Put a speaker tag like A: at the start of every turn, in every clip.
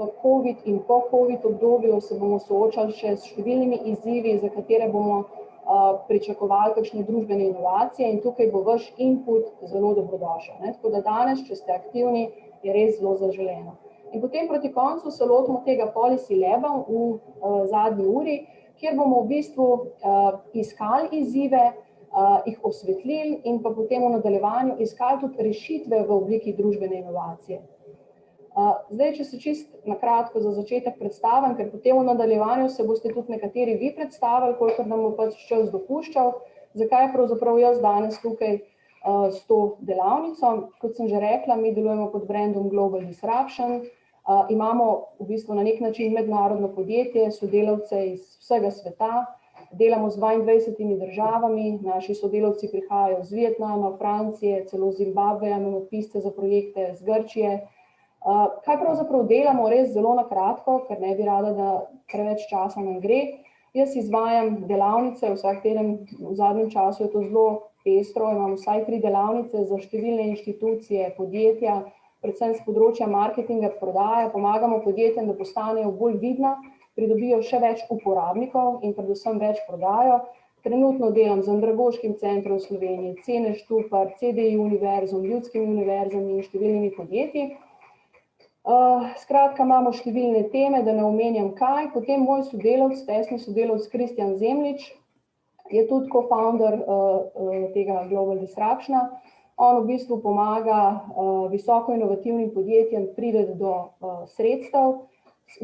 A: v COVID in po COVID obdobju se bomo soočali še s številnimi izzivi, za katere bomo pričakovali kakšne družbene inovacije in tukaj bo vaš input zelo dobrodošel. Tako da danes, če ste aktivni, je res zelo zaželeno. In potem proti koncu se lotimo tega policy laba v zadnji uri, kjer bomo v bistvu iskali izzive, jih osvetlili in pa potem v nadaljevanju iskali tudi rešitve v obliki družbene inovacije. Zdaj, če se čist na kratko za začetek predstavim, ker potem v nadaljevanju se boste tudi nekateri vi predstavili, kolikor nam bo pač čas dopuščal, zakaj pravzaprav jaz danes tukaj s to delavnico. Kot sem že rekla, mi delujemo pod brandom Global Disruption, imamo v bistvu na nek način mednarodno podjetje, sodelavce iz vsega sveta, delamo z 22 državami, naši sodelavci prihajajo z Vietnama, Francije, celo z Zimbabveja, imamo pisce za projekte z Grčije. Kaj pravzaprav delamo res zelo na kratko, ker ne bi rada, da preveč časa nam gre. Jaz izvajam delavnice, vsak teden v zadnjem času je to zelo pestro, imam vsaj 3 delavnice za številne inštitucije, podjetja, predvsem z področja marketinga, prodaje, pomagamo podjetjem, da postanejo bolj vidna, pridobijo še več uporabnikov in predvsem več prodajo. Trenutno delam z Andragoškim centrom v Sloveniji, Cene Štupar, CDI univerzom, ljudskimi univerzami in številnimi podjetji. Skratka, imamo številne teme, da ne omenjam kaj. Potem moj sodelavec, tesni sodelavec Kristjan Zemljič, je tudi co-founder tega Global Disruptiona. On v bistvu pomaga visoko inovativnim podjetjem priti do sredstev,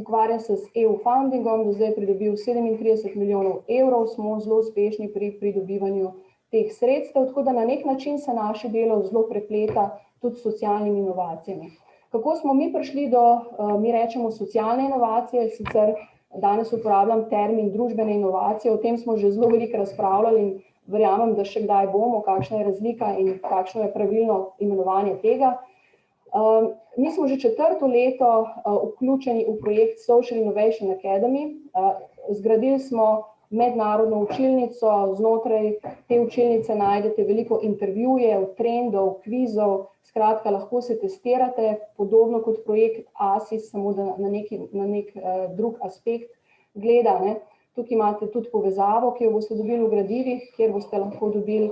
A: ukvarja se s EU fundingom, do zdaj pridobil 37 milijonov evrov, smo zelo uspešni pri pridobivanju teh sredstev, tako da na nek način se naše delo zelo prepleta tudi s socialnimi inovacijami. Kako smo mi prišli do, mi rečemo, socialne inovacije, sicer danes uporabljam termin družbene inovacije, o tem smo že zelo veliko razpravljali in verjamem, da še kdaj bomo, kakšna je razlika in kakšno je pravilno imenovanje tega. Mi smo že 4. leto vključeni v projekt Social Innovation Academy, zgradili smo mednarodno učilnico, znotraj te učilnice najdete veliko intervjujev, trendov, kvizov, skratka, lahko se testirate, podobno kot projekt ASIS, samo da na nek drug aspekt gleda. Tukaj imate tudi povezavo, ki jo boste dobili v gradivih, kjer boste lahko dobili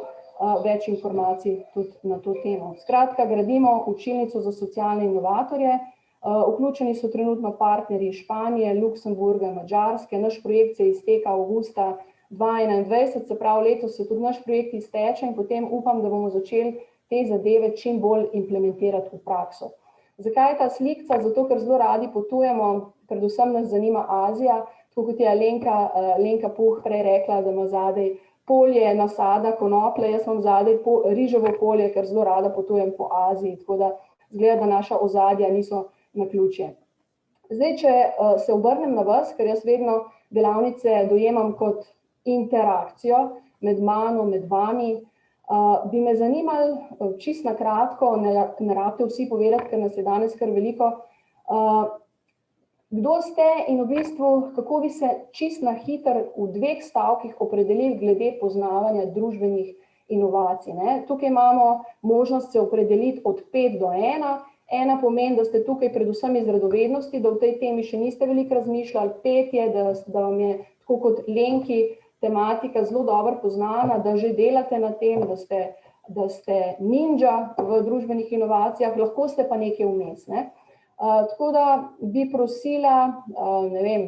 A: več informacij tudi na to temo. Skratka, gradimo učilnico za socialne inovatorje, vključeni so trenutno partnerji Španije, Luksemburga, Madžarske, naš projekt se izteka avgusta 2021, se pravi letos se tudi naš projekt izteče in potem upam, da bomo začeli te zadeve čim bolj implementirati v prakso. Zakaj je ta slikca? Zato, ker zelo radi potujemo, predvsem nas zanima Azija, tako kot je Alenka Puh prej rekla, da ima zadaj polje nasada konoplje, jaz imam zadaj riževo polje, ker zelo rada potujem po Aziji, tako da izgleda, da naša ozadja niso naključje. Zdaj, če se obrnem na vas, ker jaz vedno delavnice dojemam kot interakcijo med mano, med vami, bi me zanimali, čisto na kratko, ne rabite vsi povedati, ker nas je danes kar veliko, kdo ste in v bistvu, kako bi se čisto na hitro v 2 stavkih opredelili glede poznavanja družbenih inovacij. Tukaj imamo možnost se opredeliti od 5 do 1. 1 pomeni, da ste tukaj predvsem iz radovednosti, da v tej temi še niste veliko razmišljali. 5 je, da vam je tako kot Lenki tematika zelo dobro poznana, da že delate na tem, da ste ninja v družbenih inovacijah, lahko ste pa nekaj vmes. Tako da bi prosila, ne vem,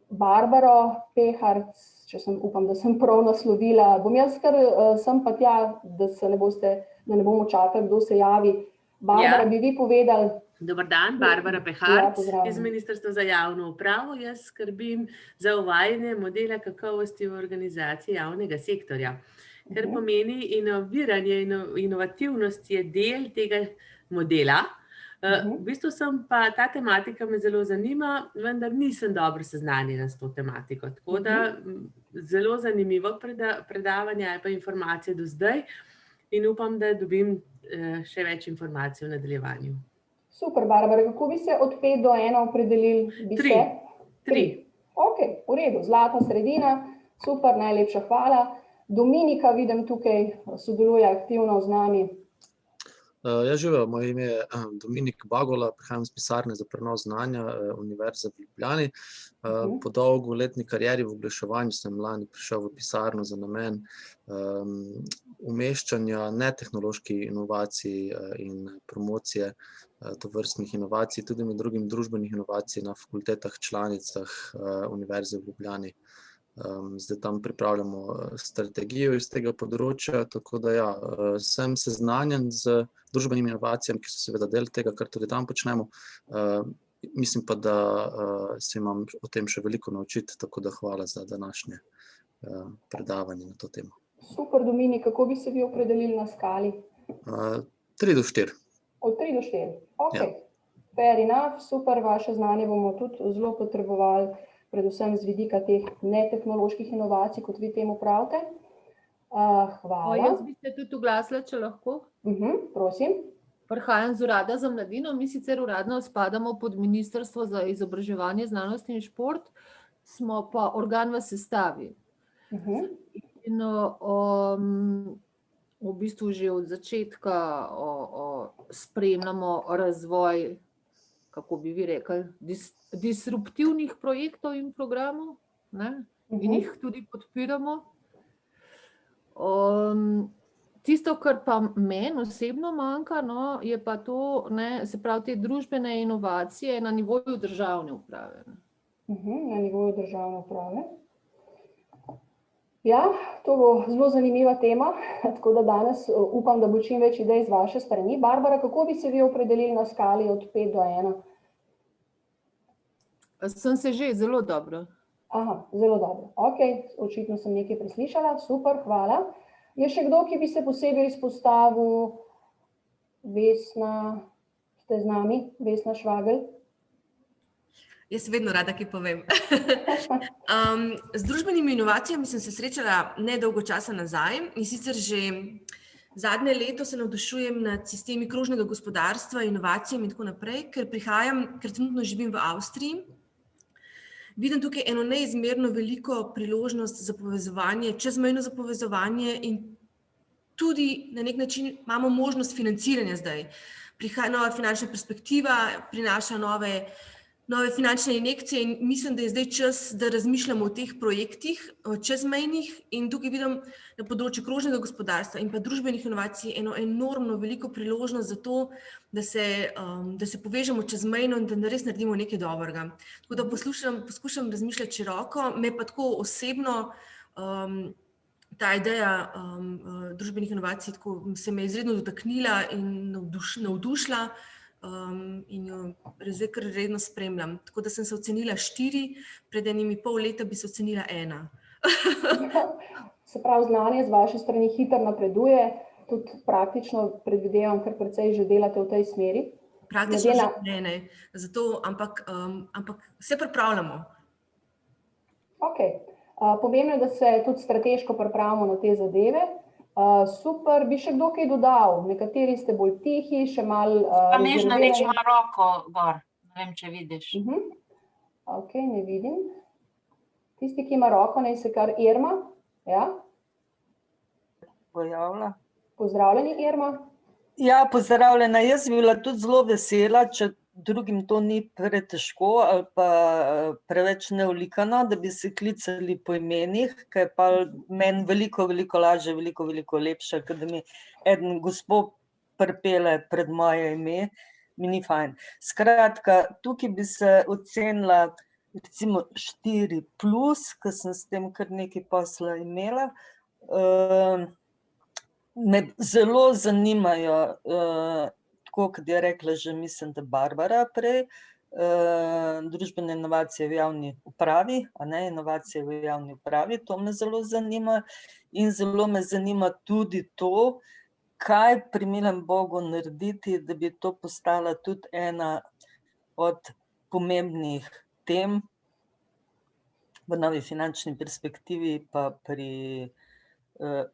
A: Barbaro Peharc, če upam, da sem prav naslovila, bom jaz kar sem pa tja, da ne bomo čakali, kdo se javi. Barbara, bi vi povedali?
B: Dober dan, Barbara Peharc iz Ministrstva za javno upravo. Jaz skrbim za uvajanje modela kakovosti v organizaciji javnega sektorja. Kar pomeni inoviranje, inovativnost je del tega modela. V bistvu ta tematika me zelo zanima, vendar nisem dobro seznanjena s to tematiko. Tako da zelo zanimivo predavanje ali pa informacije do zdaj in upam, da dobim še več informacij v nadaljevanju.
A: Super, Barbara, kako bi se od 5 do 1 opredelili?
B: 3.
A: Ok, v redu, zlata sredina, super, najlepša hvala. Dominika, vidim tukaj, sodeluje aktivno z nami.
C: Ja, živijo, moje ime je Dominik Bagola, prihajam iz pisarne za prenos znanja Univerze v Ljubljani. Po dolgoletni karieri v oglaševanju sem lani prišel v pisarno za namen umeščanja netehnoloških inovacij in promocije tovrstnih inovacij, tudi med drugim družbenih inovacij na fakultetah članicah Univerze v Ljubljani. Zdaj tam pripravljamo strategijo iz tega področja, tako da ja, sem seznanjen z družbenimi inovacijami, ki so seveda del tega, kar tudi tam počnemo. Mislim pa, da se imam o tem še veliko naučiti, tako da hvala za današnje predavanje na to temo.
A: Super, Dominik, kako bi se vi opredelili na skali?
C: 3 do 4.
A: Od 3 do 4, ok.
C: Ja.
A: Fair enough, super, vaše znanje bomo tudi zelo potrebovali, predvsem z vidika teh netehnoloških inovacij, kot vi temu pravite. Hvala.
D: Jaz bi se tudi oglasila, če lahko.
A: Prosim.
D: Prihajam z Urada za mladino, mi sicer uradno spadamo pod Ministrstvo za izobraževanje, znanost in šport, smo pa organ v sestavi. In v bistvu že od začetka spremljamo razvoj, kako bi vi rekli, disruptivnih projektov in programov, ne? In jih tudi podpiramo. Tisto, kar pa meni osebno manjka, no, je pa to, ne, se pravi, te družbene inovacije na nivoju državne uprave.
A: Na nivoju državne uprave. Ja, to bo zelo zanimiva tema, tako da danes upam, da bo čim več idej z vaše strani. Barbara, kako bi se vi opredelili na skali od 5 do 1?
D: Sem se že zelo dobro.
A: Aha, zelo dobro. Ok, očitno sem nekaj preslišala, super, hvala. Je še kdo, ki bi se posebej izpostavil? Vesna, ste z nami? Vesna Švagelj?
E: Jaz vedno rada kaj povem. Z družbenimi inovacijami sem se srečala nedolgo časa nazaj in sicer že zadnje leto se navdušujem nad sistemi krožnega gospodarstva, inovacijami in tako naprej, ker trenutno živim v Avstriji. Vidim tukaj eno neizmerno veliko priložnost za povezovanje, čezmejno za povezovanje in tudi na nek način imamo možnost financiranja zdaj. Prihaja nova finančna perspektiva, prinaša nove finančne injekcije in mislim, da je zdaj čas, da razmišljamo o teh projektih čezmejnih in tukaj vidim na področju krožnega gospodarstva in pa družbenih inovacij eno enormno veliko priložnost za to, da se povežemo čezmejno in da res naredimo nekaj dobrega. Tako da poskušam razmišljati široko, me pa tako osebno ta ideja družbenih inovacij se me izredno dotaknila in navdušila. In jo zdaj kar redno spremljam. Tako da sem se ocenila 4, pred enimi pol leta bi se ocenila 1.
A: Se pravi, znanje z vaše strani hitro napreduje, tudi praktično predvidevam, kar precej že delate v tej smeri.
E: Praktično že ne, zato, ampak se pripravljamo.
A: Ok, pomembno je, da se tudi strateško pripravimo na te zadeve. Super, bi še kdo kaj dodal? Nekateri ste bolj tihi, še malo
F: Pa Mežna več ima roko gor, ne vem, če vidiš.
A: Ok, ne vidim. Tisti, ki ima roko, naj se kar Irma. Ja?
G: Pojavlja.
A: Pozdravljeni, Irma.
G: Ja, pozdravljena. Jaz bi bila tudi zelo vesela, če drugim to ni pretežko ali pa preveč neulikano, da bi se klicali po imenih, ker pa meni veliko lažje, veliko lepše, ker da mi eden gospod pripelje pred moje ime, mi ni fajn. Skratka, tukaj bi se ocenila recimo 4+, ker sem s tem kar nekaj posla imela. Me zelo zanimajo tako, kot je rekla že, mislim, da Barbara prej, družbene inovacije v javni upravi, inovacije v javni upravi, to me zelo zanima in zelo me zanima tudi to, kaj pri milem Bogu narediti, da bi to postala tudi ena od pomembnih tem v novi finančni perspektivi, pa pri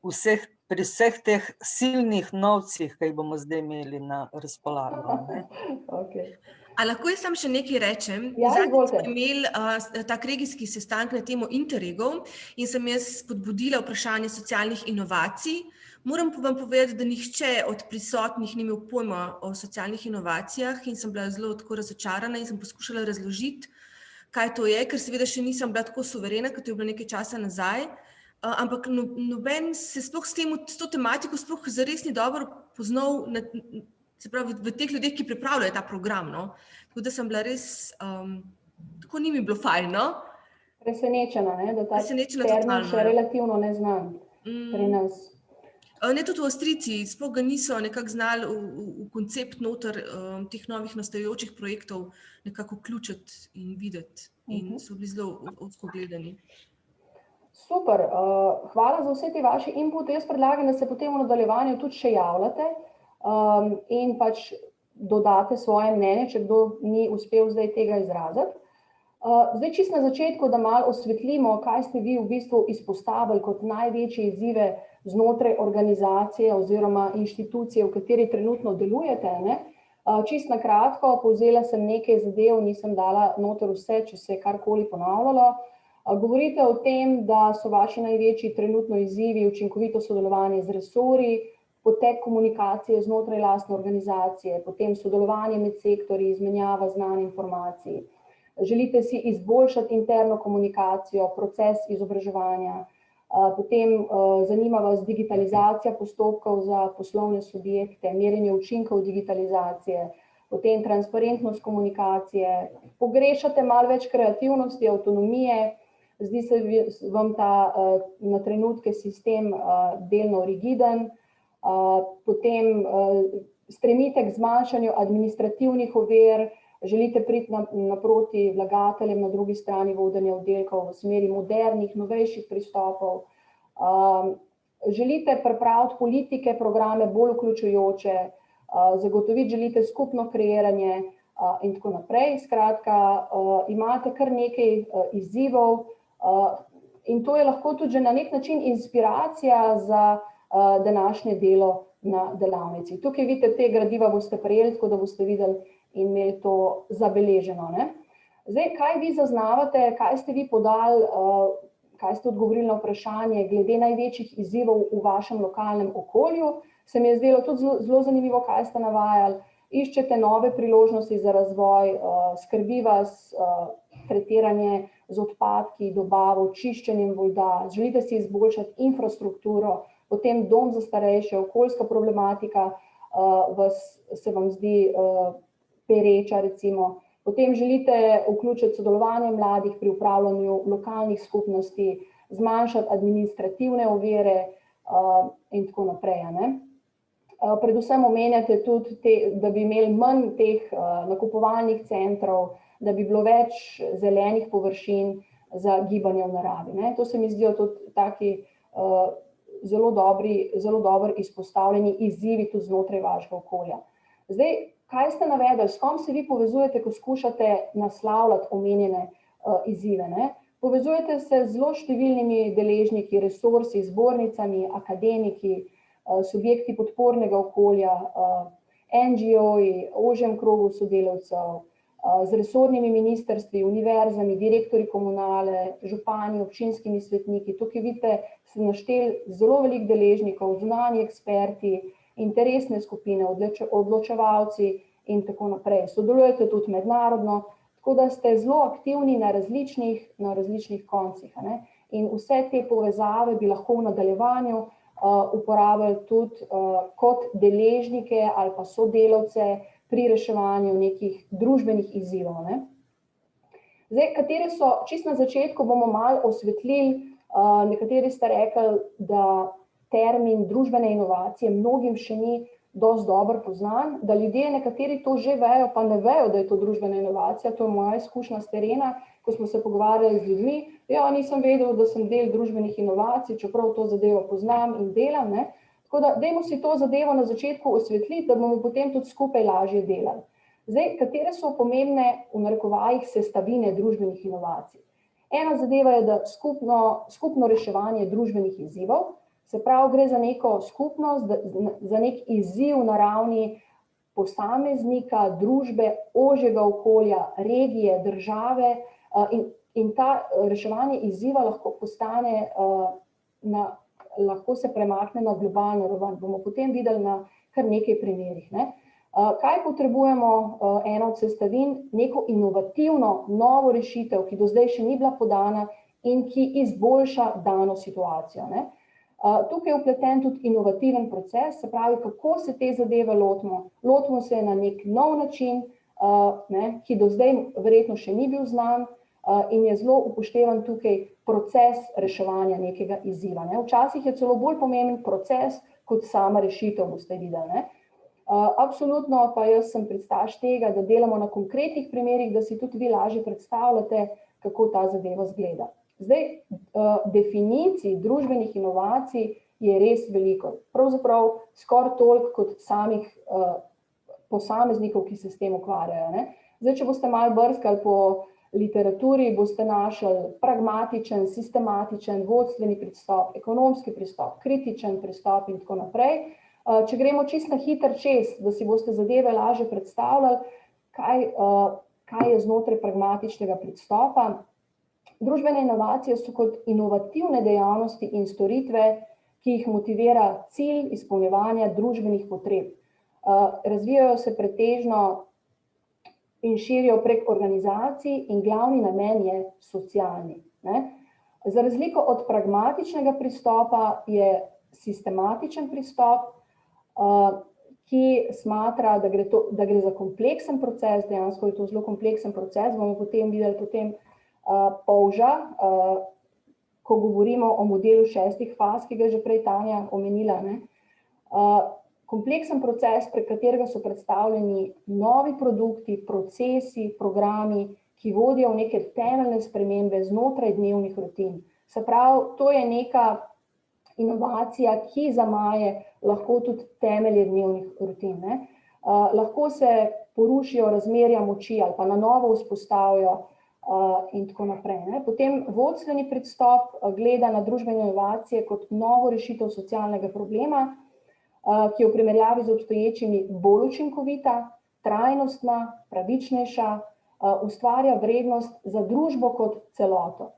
G: vseh teh silnih novcih, ki jih bomo zdaj imeli na razpolago.
E: A lahko jaz sam še nekaj rečem?
A: Ja,
E: zadnjič smo imeli tak regijski sestanek na temo interregov in sem jaz spodbudila vprašanje socialnih inovacij Moram vam povedati, da nihče od prisotnih ni imel pojma o socialnih inovacijah in sem bila zelo tako razočarana in sem poskušala razložiti, kaj to je, ker seveda še nisem bila tako suverena, kot je bilo nekaj časa nazaj, ampak noben se sploh s to tematiko sploh zares ni dobro poznal, se pravi v teh ljudeh, ki pripravljajo ta program, no. Tako da sem bila res, tako ni mi bilo fajn, no.
A: Presenečena, ne, da ta termin še relativno neznan pri nas.
E: Ne, tudi v Avstrijci, sploh ga niso nekako znali v koncept noter teh novih nastajajočih projektov nekako vključiti in videti in so bili zelo ozkogledani.
A: Super, hvala za vse te vaše inpute. Jaz predlagam, da se potem v nadaljevanju tudi še javljate in pač dodate svoje mnenje, če kdo ni uspel zdaj tega izraziti. Zdaj čisto na začetku, da malo osvetlimo, kaj ste vi v bistvu izpostavili kot največje izzive znotraj organizacije oziroma inštitucije, v kateri trenutno delujete, ne? Čisto na kratko, povzela sem nekaj zadev, nisem dala noter vse, če se je karkoli ponavljalo. Govorite o tem, da so vaši največji trenutno izzivi učinkovito sodelovanje z resorji, potek komunikacije znotraj lastne organizacije, potem sodelovanje med sektorji, izmenjava znanj, informacij. Želite si izboljšati interno komunikacijo, proces izobraževanja, potem zanima vas digitalizacija postopkov za poslovne subjekte, merjenje učinkov digitalizacije, potem transparentnost komunikacije, pogrešate malo več kreativnosti, avtonomije, zdi se vam ta na trenutke sistem delno rigiden, potem stremite k zmanjšanju administrativnih ovir, želite priti naproti vlagateljem na drugi strani vodenja oddelkov v smeri modernih, novejših pristopov, želite pripraviti politike, programe bolj vključujoče, zagotoviti želite skupno kreiranje in tako naprej. Skratka, imate kar nekaj izzivov in to je lahko tudi že na nek način inspiracija za današnje delo na delavnici. Tukaj vidite, te gradiva boste prejeli, tako da boste videli in imeli to zabeleženo, ne. Zdaj, kaj vi zaznavate, kaj ste vi podali, kaj ste odgovorili na vprašanje glede največjih izzivov v vašem lokalnem okolju, se mi je zdelo tudi zelo zanimivo, kaj ste navajali, iščete nove priložnosti za razvoj, skrbi vas tretiranje z odpadki, dobavo, čiščenjem voda, želite si izboljšati infrastrukturo, potem dom za starejše, okoljska problematika se vam zdi pereča, recimo. Potem želite vključiti sodelovanje mladih pri upravljanju lokalnih skupnosti, zmanjšati administrativne ovire in tako naprej, ne. Predvsem omenjate tudi, da bi imeli manj teh nakupovalnih centrov, da bi bilo več zelenih površin za gibanje v naravi, ne. To se mi zdijo tudi taki zelo dobro izpostavljeni izzivi tudi znotraj vašega okolja. Zdaj, kaj ste navedli, s kom se vi povezujete, ko skušate naslavljati omenjene izzive, ne? Povezujete se z zelo številnimi deležniki, resursi, zbornicami, akademiki, subjekti podpornega okolja, NGO-ji, ožjem krogu sodelavcev, z resornimi ministrstvi, univerzami, direktorji komunale, župani, občinskimi svetniki. Tukaj vidite, ste našteli zelo veliko deležnikov, zunanji eksperti, interesne skupine, odločevalci in tako naprej. Sodelujete tudi mednarodno, tako da ste zelo aktivni na različnih koncih, ne? In vse te povezave bi lahko v nadaljevanju uporabljali tudi kot deležnike ali pa sodelavce pri reševanju nekih družbenih izzivov, ne. Zdaj, katere so, čisto na začetku bomo malo osvetlili, nekateri ste rekli, da termin družbene inovacije mnogim še ni dosti dobro poznan, da ljudje nekateri to že vejo, pa ne vejo, da je to družbena inovacija, to je moja izkušnja s terena, ko smo se pogovarjali z ljudmi, ja, nisem vedel, da sem del družbenih inovacij, čeprav to zadevo poznam in delam, ne. Tako da, dajmo si to zadevo na začetku osvetliti, da bomo potem tudi skupaj lažje delali. Zdaj, katere so pomembne, v narekovajih, sestavine družbenih inovacij? Ena zadeva je, da skupno reševanje družbenih izzivov, se pravi, gre za neko skupnost, za nek izziv na ravni posameznika, družbe, ožjega okolja, regije, države in ta reševanje izziva lahko postane lahko se premakne na globalno raven. Bomo potem videli na kar nekaj primerih. Kaj potrebujemo? Ena od sestavin, neko inovativno, novo rešitev, ki do zdaj še ni bila podana in ki izboljša dano situacijo. Tukaj je vpleten tudi inovativen proces, se pravi, kako se te zadeve lotimo. Lotimo se na nek nov način, ki do zdaj verjetno še ni bil znan in je zelo upoštevan tukaj proces reševanja nekega izziva. Včasih je celo bolj pomemben proces kot sama rešitev, boste videli. Absolutno pa jaz sem predstavljaš tega, da delamo na konkretnih primerih, da si tudi vi lažje predstavljate, kako ta zadeva izgleda. Zdaj, definicij družbenih inovacij je res veliko. Pravzaprav skoraj toliko kot samih posameznikov, ki se s tem ukvarjajo. Zdaj, če boste malo brskali po literaturi, boste našli pragmatičen, sistematičen, vodstveni pristop, ekonomski pristop, kritičen pristop in tako naprej. Če gremo čisto na hiter čez, da si boste zadeve lažje predstavljali, kaj je znotraj pragmatičnega pristopa. Družbene inovacije so kot inovativne dejavnosti in storitve, ki jih motivira cilj izpolnjevanja družbenih potreb. Razvijajo se pretežno in širijo prek organizacij in glavni namen je socialni. Za razliko od pragmatičnega pristopa je sistematičen pristop, ki smatra, da gre za kompleksen proces, dejansko je to zelo kompleksen proces, bomo potem videli polža, ko govorimo o modelu 6 faz, ki ga je že prej Tanja omenila. Kompleksen proces, prek katerega so predstavljeni novi produkti, procesi, programi, ki vodijo v neke temeljne spremembe znotraj dnevnih rutin. Se pravi, to je neka inovacija, ki zamaje lahko tudi temelje dnevnih rutin. Lahko se porušijo razmerja moči ali pa na novo vzpostavijo in tako naprej. Potem vodstveni pristop gleda na družbene inovacije kot novo rešitev socialnega problema, ki je v primerjavi z obstoječimi bolj učinkovita, trajnostna, pravičnejša, ustvarja vrednost za družbo kot celoto.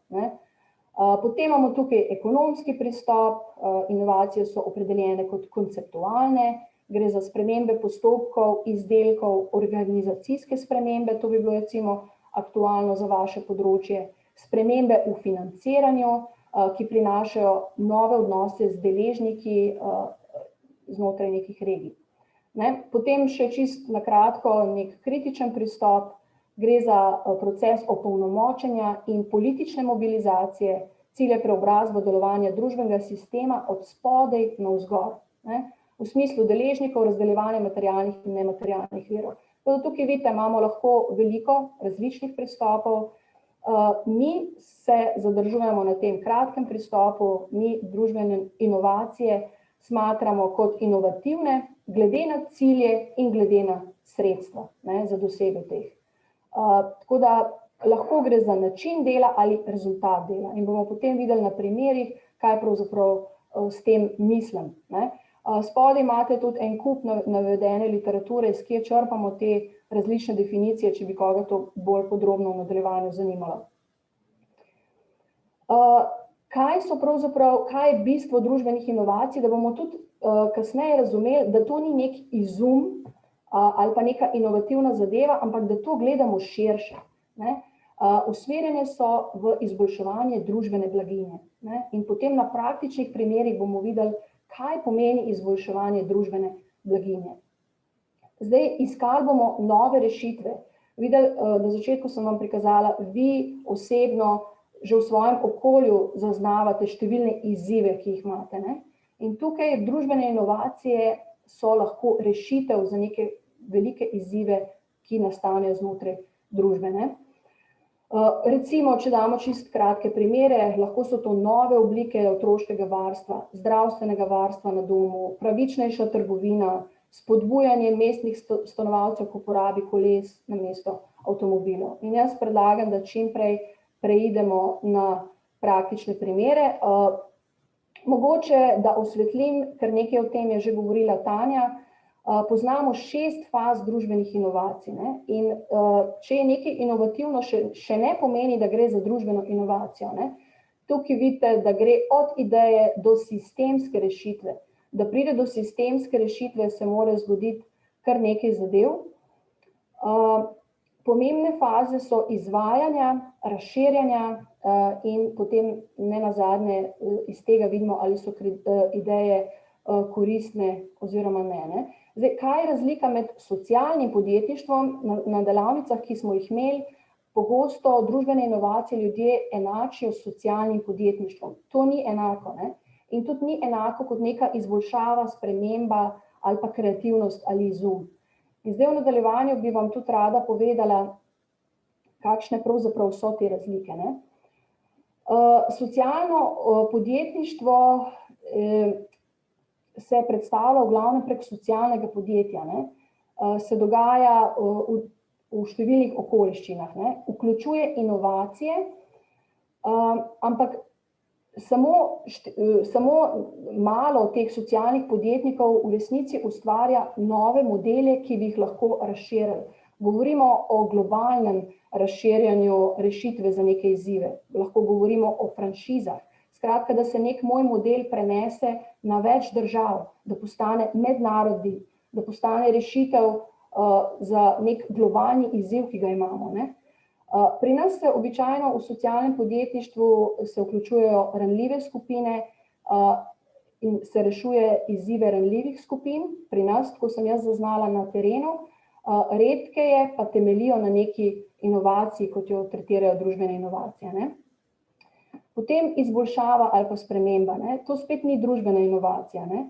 A: Potem imamo tukaj ekonomski pristop, inovacije so opredeljene kot konceptualne, gre za spremembe postopkov, izdelkov, organizacijske spremembe, to bi bilo recimo aktualno za vaše področje, spremembe v financiranju, ki prinašajo nove odnose z deležniki znotraj nekih regij. Potem še čisto na kratko nek kritičen pristop, gre za proces opolnomočenja in politične mobilizacije, cilj je preobrazba delovanja družbenega sistema od spodaj navzgor, v smislu deležnikov, razdeljevanja materialnih in nematerialnih virov. Tukaj vidite, imamo lahko veliko različnih pristopov. Mi se zadržujemo na tem kratkem pristopu, mi družbene inovacije smatramo kot inovativne, glede na cilje in glede na sredstva za dosego teh. Tako da lahko gre za način dela ali rezultat dela in bomo potem videli na primerih, kaj pravzaprav s tem mislim. Spodaj imate tudi en kup navedene literature, s kje črpamo te različne definicije, če bi koga to bolj podrobno v nadaljevanju zanimalo. Kaj je bistvo družbenih inovacij, da bomo tudi kasneje razumeli, da to ni nek izum ali pa neka inovativna zadeva, ampak da to gledamo širše. Usmerjene so v izboljševanje družbene blaginje. In potem na praktičnih primerih bomo videli, kaj pomeni izboljševanje družbene blaginje. Zdaj, iskali bomo nove rešitve. Videli, na začetku sem vam prikazala, vi osebno že v svojem okolju zaznavate številne izzive, ki jih imate. In tukaj družbene inovacije so lahko rešitev za neke velike izzive, ki nastanejo znotraj družbe. Recimo, če damo čisto kratke primere, lahko so to nove oblike otroškega varstva, zdravstvenega varstva na domu, pravičnejša trgovina, spodbujanje mestnih stanovalcev k uporabi koles namesto avtomobilov. In jaz predlagam, da čim prej preidemo na praktične primere. Mogoče, da osvetlim, ker nekaj o tem je že govorila Tanja, poznamo 6 faz družbenih inovacij. In če je nekaj inovativno, še ne pomeni, da gre za družbeno inovacijo. tukaj vidite, da gre od ideje do sistemske rešitve. Da pride do sistemske rešitve, se mora zgoditi kar nekaj zadev. Pomembne faze so izvajanja, razširjanja in potem nenazadnje iz tega vidimo, ali so ideje koristne oziroma ne. Zdaj, kaj je razlika med socialnim podjetništvom na delavnicah, ki smo jih imeli? Pogosto družbene inovacije ljudje enačijo s socialnim podjetništvom. To ni enako, ne? In tudi ni enako kot neka izboljšava, sprememba ali pa kreativnost ali izum. In zdaj v nadaljevanju bi vam tudi rada povedala, kakšne pravzaprav so te razlike, ne? Socialno podjetništvo se predstavlja v glavnem prek socialnega podjetja, ne? Se dogaja v številnih okoliščinah, ne? Vključuje inovacije, ampak samo malo teh socialnih podjetnikov v resnici ustvarja nove modele, ki bi jih lahko razširili. Govorimo o globalnem razširjanju rešitve za neke izzive, lahko govorimo o franšizah. Skratka, da se nek moj model prenese na več držav, da postane mednarodni, da postane rešitev za nek globalni izziv, ki ga imamo, ne? Pri nas se običajno v socialnem podjetništvu se vključujejo ranljive skupine in se rešuje izzive ranljivih skupin. Pri nas, ko sem jaz zaznala na terenu, redkeje pa temeljijo na neki inovaciji, kot jo tretirajo družbene inovacije, ne? Potem izboljšava ali pa sprememba, ne? To spet ni družbena inovacija, ne?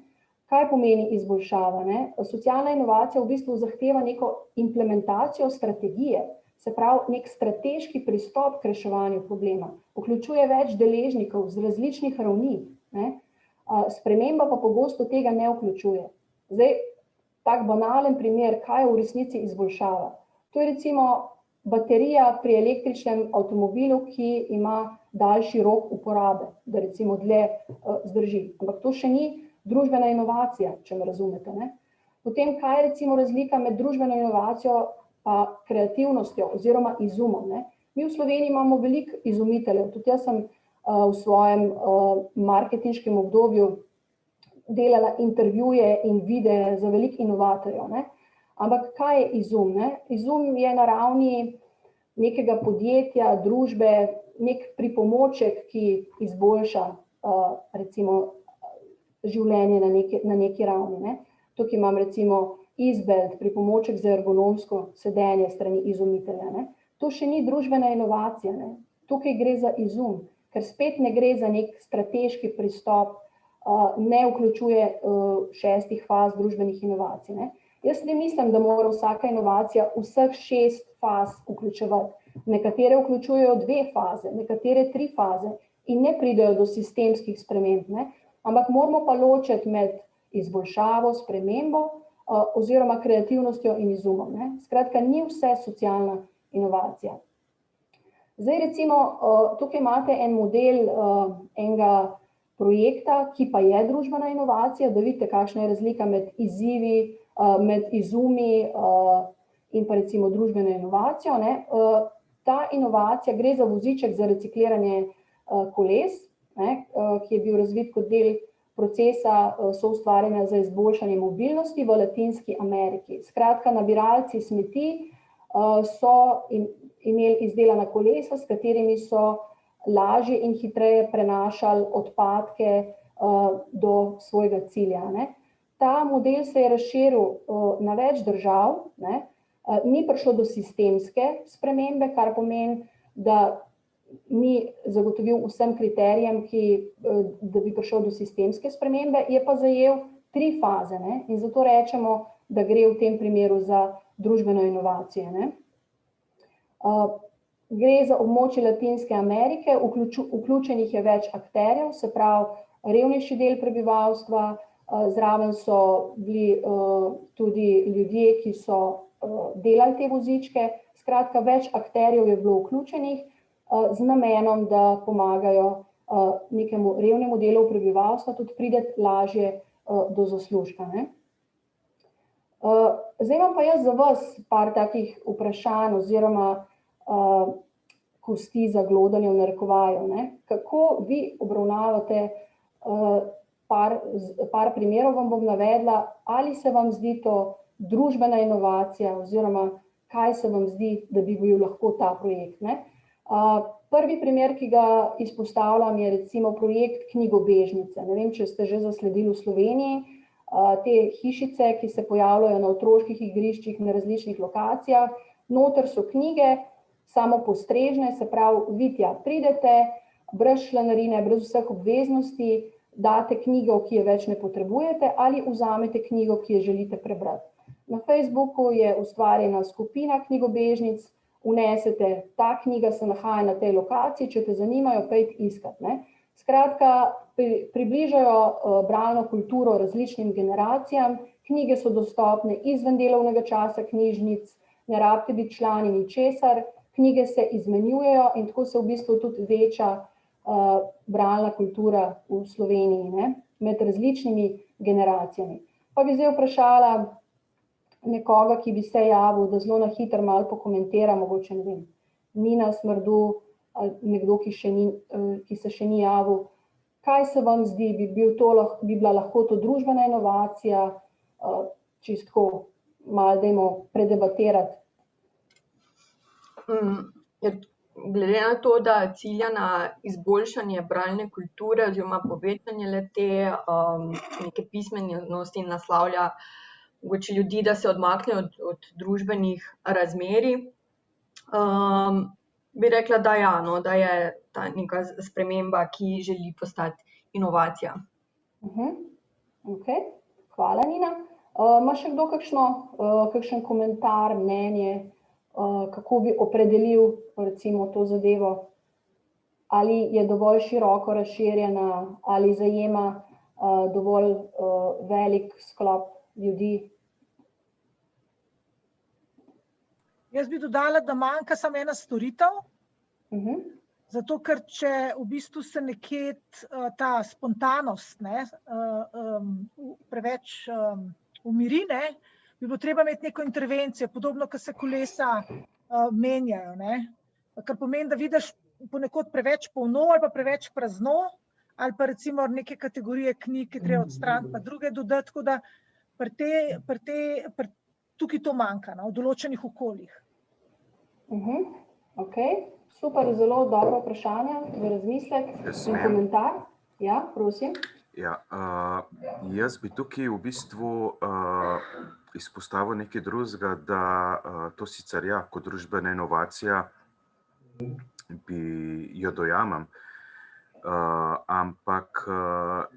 A: Kaj pomeni izboljšava, ne? Socialna inovacija v bistvu zahteva neko implementacijo strategije, se pravi nek strateški pristop k reševanju problema. Vključuje več deležnikov z različnih ravni, ne? Sprememba pa pogosto tega ne vključuje. Zdaj, tak banalen primer, kaj je v resnici izboljšava. To je recimo baterija pri električnem avtomobilu, ki ima daljši rok uporabe, da recimo dlje zdrži. Ampak to še ni družbena inovacija, če me razumete, ne? Potem, kaj je recimo razlika med družbeno inovacijo pa kreativnostjo oziroma izumom, ne? Mi v Sloveniji imamo veliko izumiteljev, tudi jaz sem v svojem marketinškem obdobju delala intervjuje in videe za veliko inovatorjev, ne? Ampak kaj je izum, ne? Izum je na ravni nekega podjetja, družbe, nek pripomoček, ki izboljša recimo življenje na neki ravni, ne? Tukaj imam recimo Izbelt, pripomoček za ergonomsko sedenje strani izumitelja, ne? To še ni družbena inovacija, ne? Tukaj gre za izum, ker spet ne gre za nek strateški pristop, ne vključuje 6 faz družbenih inovacij, ne? Jaz ne mislim, da mora vsaka inovacija vseh 6 faz vključevati. Nekatere vključujejo 2 faze, nekatere 3 faze in ne pridejo do sistemskih sprememb, ne? Ampak moramo pa ločiti med izboljšavo, spremembo oziroma kreativnostjo in izumom, ne? Skratka, ni vse socialna inovacija. Zdaj recimo, tukaj imate en model enega projekta, ki pa je družbena inovacija, da vidite, kakšna je razlika med izzivi, med izumi in pa recimo družbeno inovacijo, ne? Ta inovacija gre za voziček za recikliranje koles, ne? Ki je bil razvit kot del procesa soustvarjanja za izboljšanje mobilnosti v Latinski Ameriki. Skratka, nabiralci smeti so imeli izdelana kolesa, s katerimi so lažje in hitreje prenašali odpadke do svojega cilja, ne? Ta model se je razširil na več držav, ne? Ni prišlo do sistemske spremembe, kar pomeni, da ni zagotovil vsem kriterijem, da bi prišel do sistemske spremembe, je pa zajel 3 faze, ne? In zato rečemo, da gre v tem primeru za družbeno inovacijo, ne? Gre za območje Latinske Amerike, vključenih je več akterjev, se pravi revnejši del prebivalstva, zraven so bili tudi ljudje, ki so delali te vozičke, skratka več akterjev je bilo vključenih z namenom, da pomagajo nekemu revnemu delu prebivalstva tudi priti lažje do zaslužka, ne? Zdaj imam pa jaz za vas par takih vprašanj oziroma kosti za glodanje v narekovaju. Kako vi obravnavate par primerov vam bom navedla, ali se vam zdi to družbena inovacija oziroma kaj se vam zdi, da bi bil lahko ta projekt. Prvi primer, ki ga izpostavljam, je recimo projekt Knjigobežnice. Ne vem, če ste že zasledili v Sloveniji te hišice, ki se pojavljajo na otroških igriščih na različnih lokacijah. Noter so knjige, samo postrežne, se pravi, vi tja pridete, brez članarine, brez vseh obveznosti, date knjigo, ki je več ne potrebujete, ali vzamete knjigo, ki jo želite prebrati. Na Facebooku je ustvarjena skupina knjigobežnic, vnesete, ta knjiga se nahaja na tej lokaciji, če te zanimajo, pejte iskati. Skratka, približajo bralno kulturo različnim generacijam, knjige so dostopne izven delovnega časa knjižnic, ne rabite biti člani ničesar, knjige se izmenjujejo in tako se v bistvu tudi veča bralna kultura v Sloveniji, med različnimi generacijami. Pa bi zdaj vprašala nekoga, ki bi se javil, da zelo na hitro malo pokomentira, mogoče ne vem, Nina Smrdu, ali nekdo, ki se še ni javil. Kaj se vam zdi, bi bila lahko to družbena inovacija, čisto malo dajmo predebatirati?
H: Glede na to, da cilja na izboljšanje bralne kulture oziroma povečanje le-te neke pismenosti in naslavlja mogoče ljudi, da se odmaknejo od družbenih razmerij, bi rekla, da ja, da je ta neka sprememba, ki želi postati inovacija.
A: Okej, hvala Nina. Ima še kdo kakšen komentar, mnenje, kako bi opredelil recimo to zadevo? Ali je dovolj široko razširjena, ali zajema dovolj velik sklop ljudi?
I: Jaz bi dodala, da manjka samo ena storitev, zato ker če v bistvu se nekje ta spontanost preveč umiri, bi bilo treba imeti neko intervencijo, podobno, ko se kolesa menjajo. Kar pomeni, da vidiš ponekod preveč polno ali pa preveč prazno, ali pa recimo neke kategorije knjig, ki treba odstraniti, pa druge dodati, tako da tukaj to manjka v določenih okoljih.
A: Okej, super, zelo dobro vprašanje, v razmislek in komentar. Ja, prosim.
J: Ja, jaz bi tukaj v bistvu izpostavil nekaj drugega, da to sicer ja, kot družbena inovacija bi jo dojamem, ampak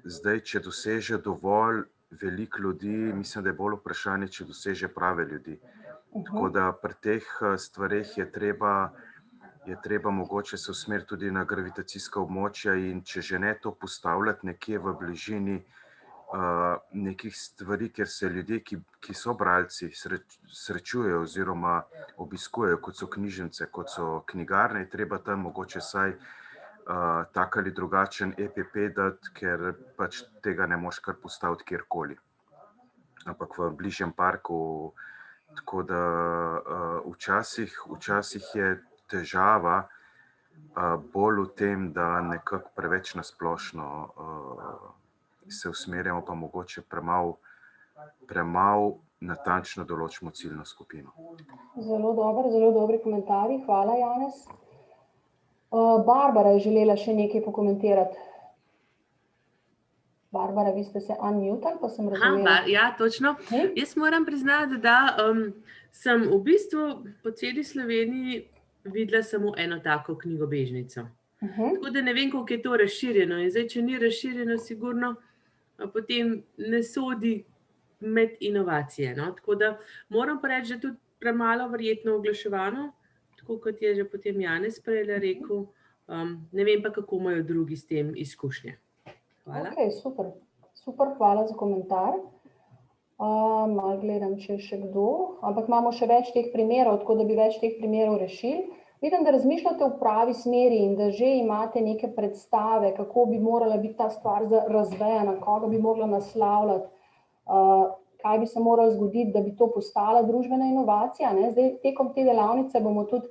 J: zdaj, če doseže dovolj veliko ljudi, mislim, da je bolj vprašanje, če doseže prave ljudi. Tako da pri teh stvareh je treba mogoče se usmeriti tudi na gravitacijska območja in če že ne to postavljati nekje v bližini nekih stvari, kjer se ljudje, ki so bralci, srečujejo oziroma obiskujejo, kot so knjižnice, kot so knjigarne, je treba tam mogoče saj tak ali drugačen EPP dati, ker pač tega ne moš kar postaviti kjerkoli. Ampak v bližjem parku, tako da včasih je težava bolj v tem, da nekako preveč nasplošno se usmerjamo, pa mogoče premalo natančno določimo ciljno skupino.
A: Zelo dobri komentarji, hvala Janez. Barbara je želela še nekaj pokomentirati. Barbara, vi ste se unmutali, pa sem razumela.
B: Ja, točno. Jaz moram priznati, da sem v bistvu po celi Sloveniji videla samo eno tako knjigobežnico. Tako da ne vem, koliko je to razširjeno. In zdaj, če ni razširjeno, sigurno potem ne sodi med inovacije. Tako da moram pa reči, da tudi premalo verjetno oglaševano, tako kot je že potem Janez prej rekel. Ne vem pa, kako imajo drugi s tem izkušnje. Hvala.
A: Ok, super, hvala za komentar. Malo gledam, če je še kdo, ampak imamo še več teh primerov, tako da bi več teh primerov rešili. Vidim, da razmišljate v pravi smeri in da že imate neke predstave, kako bi morala biti ta stvar razvejana, koga bi mogla naslavljati, kaj bi se moralo zgoditi, da bi to postala družbena inovacija. Zdaj, tekom te delavnice bomo tudi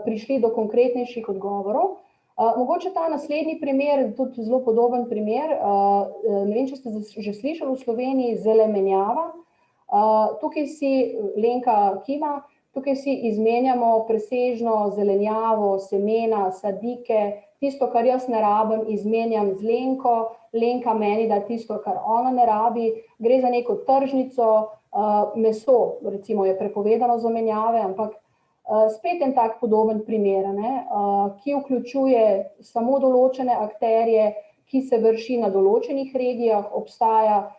A: prišli do konkretnejših odgovorov. Mogoče ta naslednji primer, tudi zelo podoben primer, ne vem, če ste že slišali v Sloveniji, zelemenjava. Tukaj si, Lenka kima, tukaj si izmenjamo presežno zelenjavo, semena, sadike, tisto, kar jaz ne rabim, izmenjam z Lenko, Lenka meni da tisto, kar ona ne rabi, gre za neko tržnico, meso, recimo, je prepovedano zamenjave, ampak spet en tak podoben primer, ki vključuje samo določene akterje, ki se vrši na določenih regijah, obstaja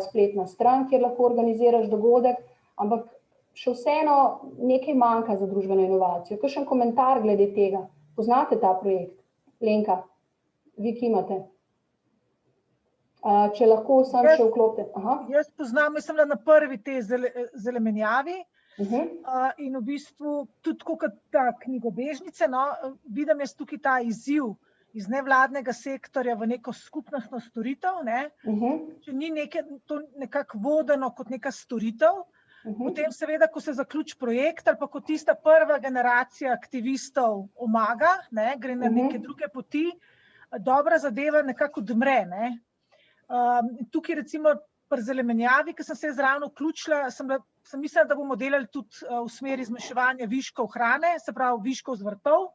A: spletna stran, kjer lahko organiziraš dogodek, ampak še vseeno nekaj manjka za družbeno inovacijo. Kakšen komentar glede tega? Poznate ta projekt? Lenka, vi kimate. Če lahko sam še vklopite.
I: Jaz poznam, mislim, na prvi te zelemenjavi, in v bistvu tudi kot ta knjigobežnice, vidim jaz tukaj ta izziv iz nevladnega sektorja v neko skupnostno storitev, če ni to nekako vodeno kot neka storitev, potem seveda, ko se zaključi projekt ali pa ko tista prva generacija aktivistov omaga, gre na neke druge poti, dobra zadeva nekako odmre. Tukaj recimo pri zelemenjavi, ki sem se zraven vključila, sem mislila, da bomo delali tudi v smeri zmanjševanja viškov hrane, se pravi viškov z vrtov.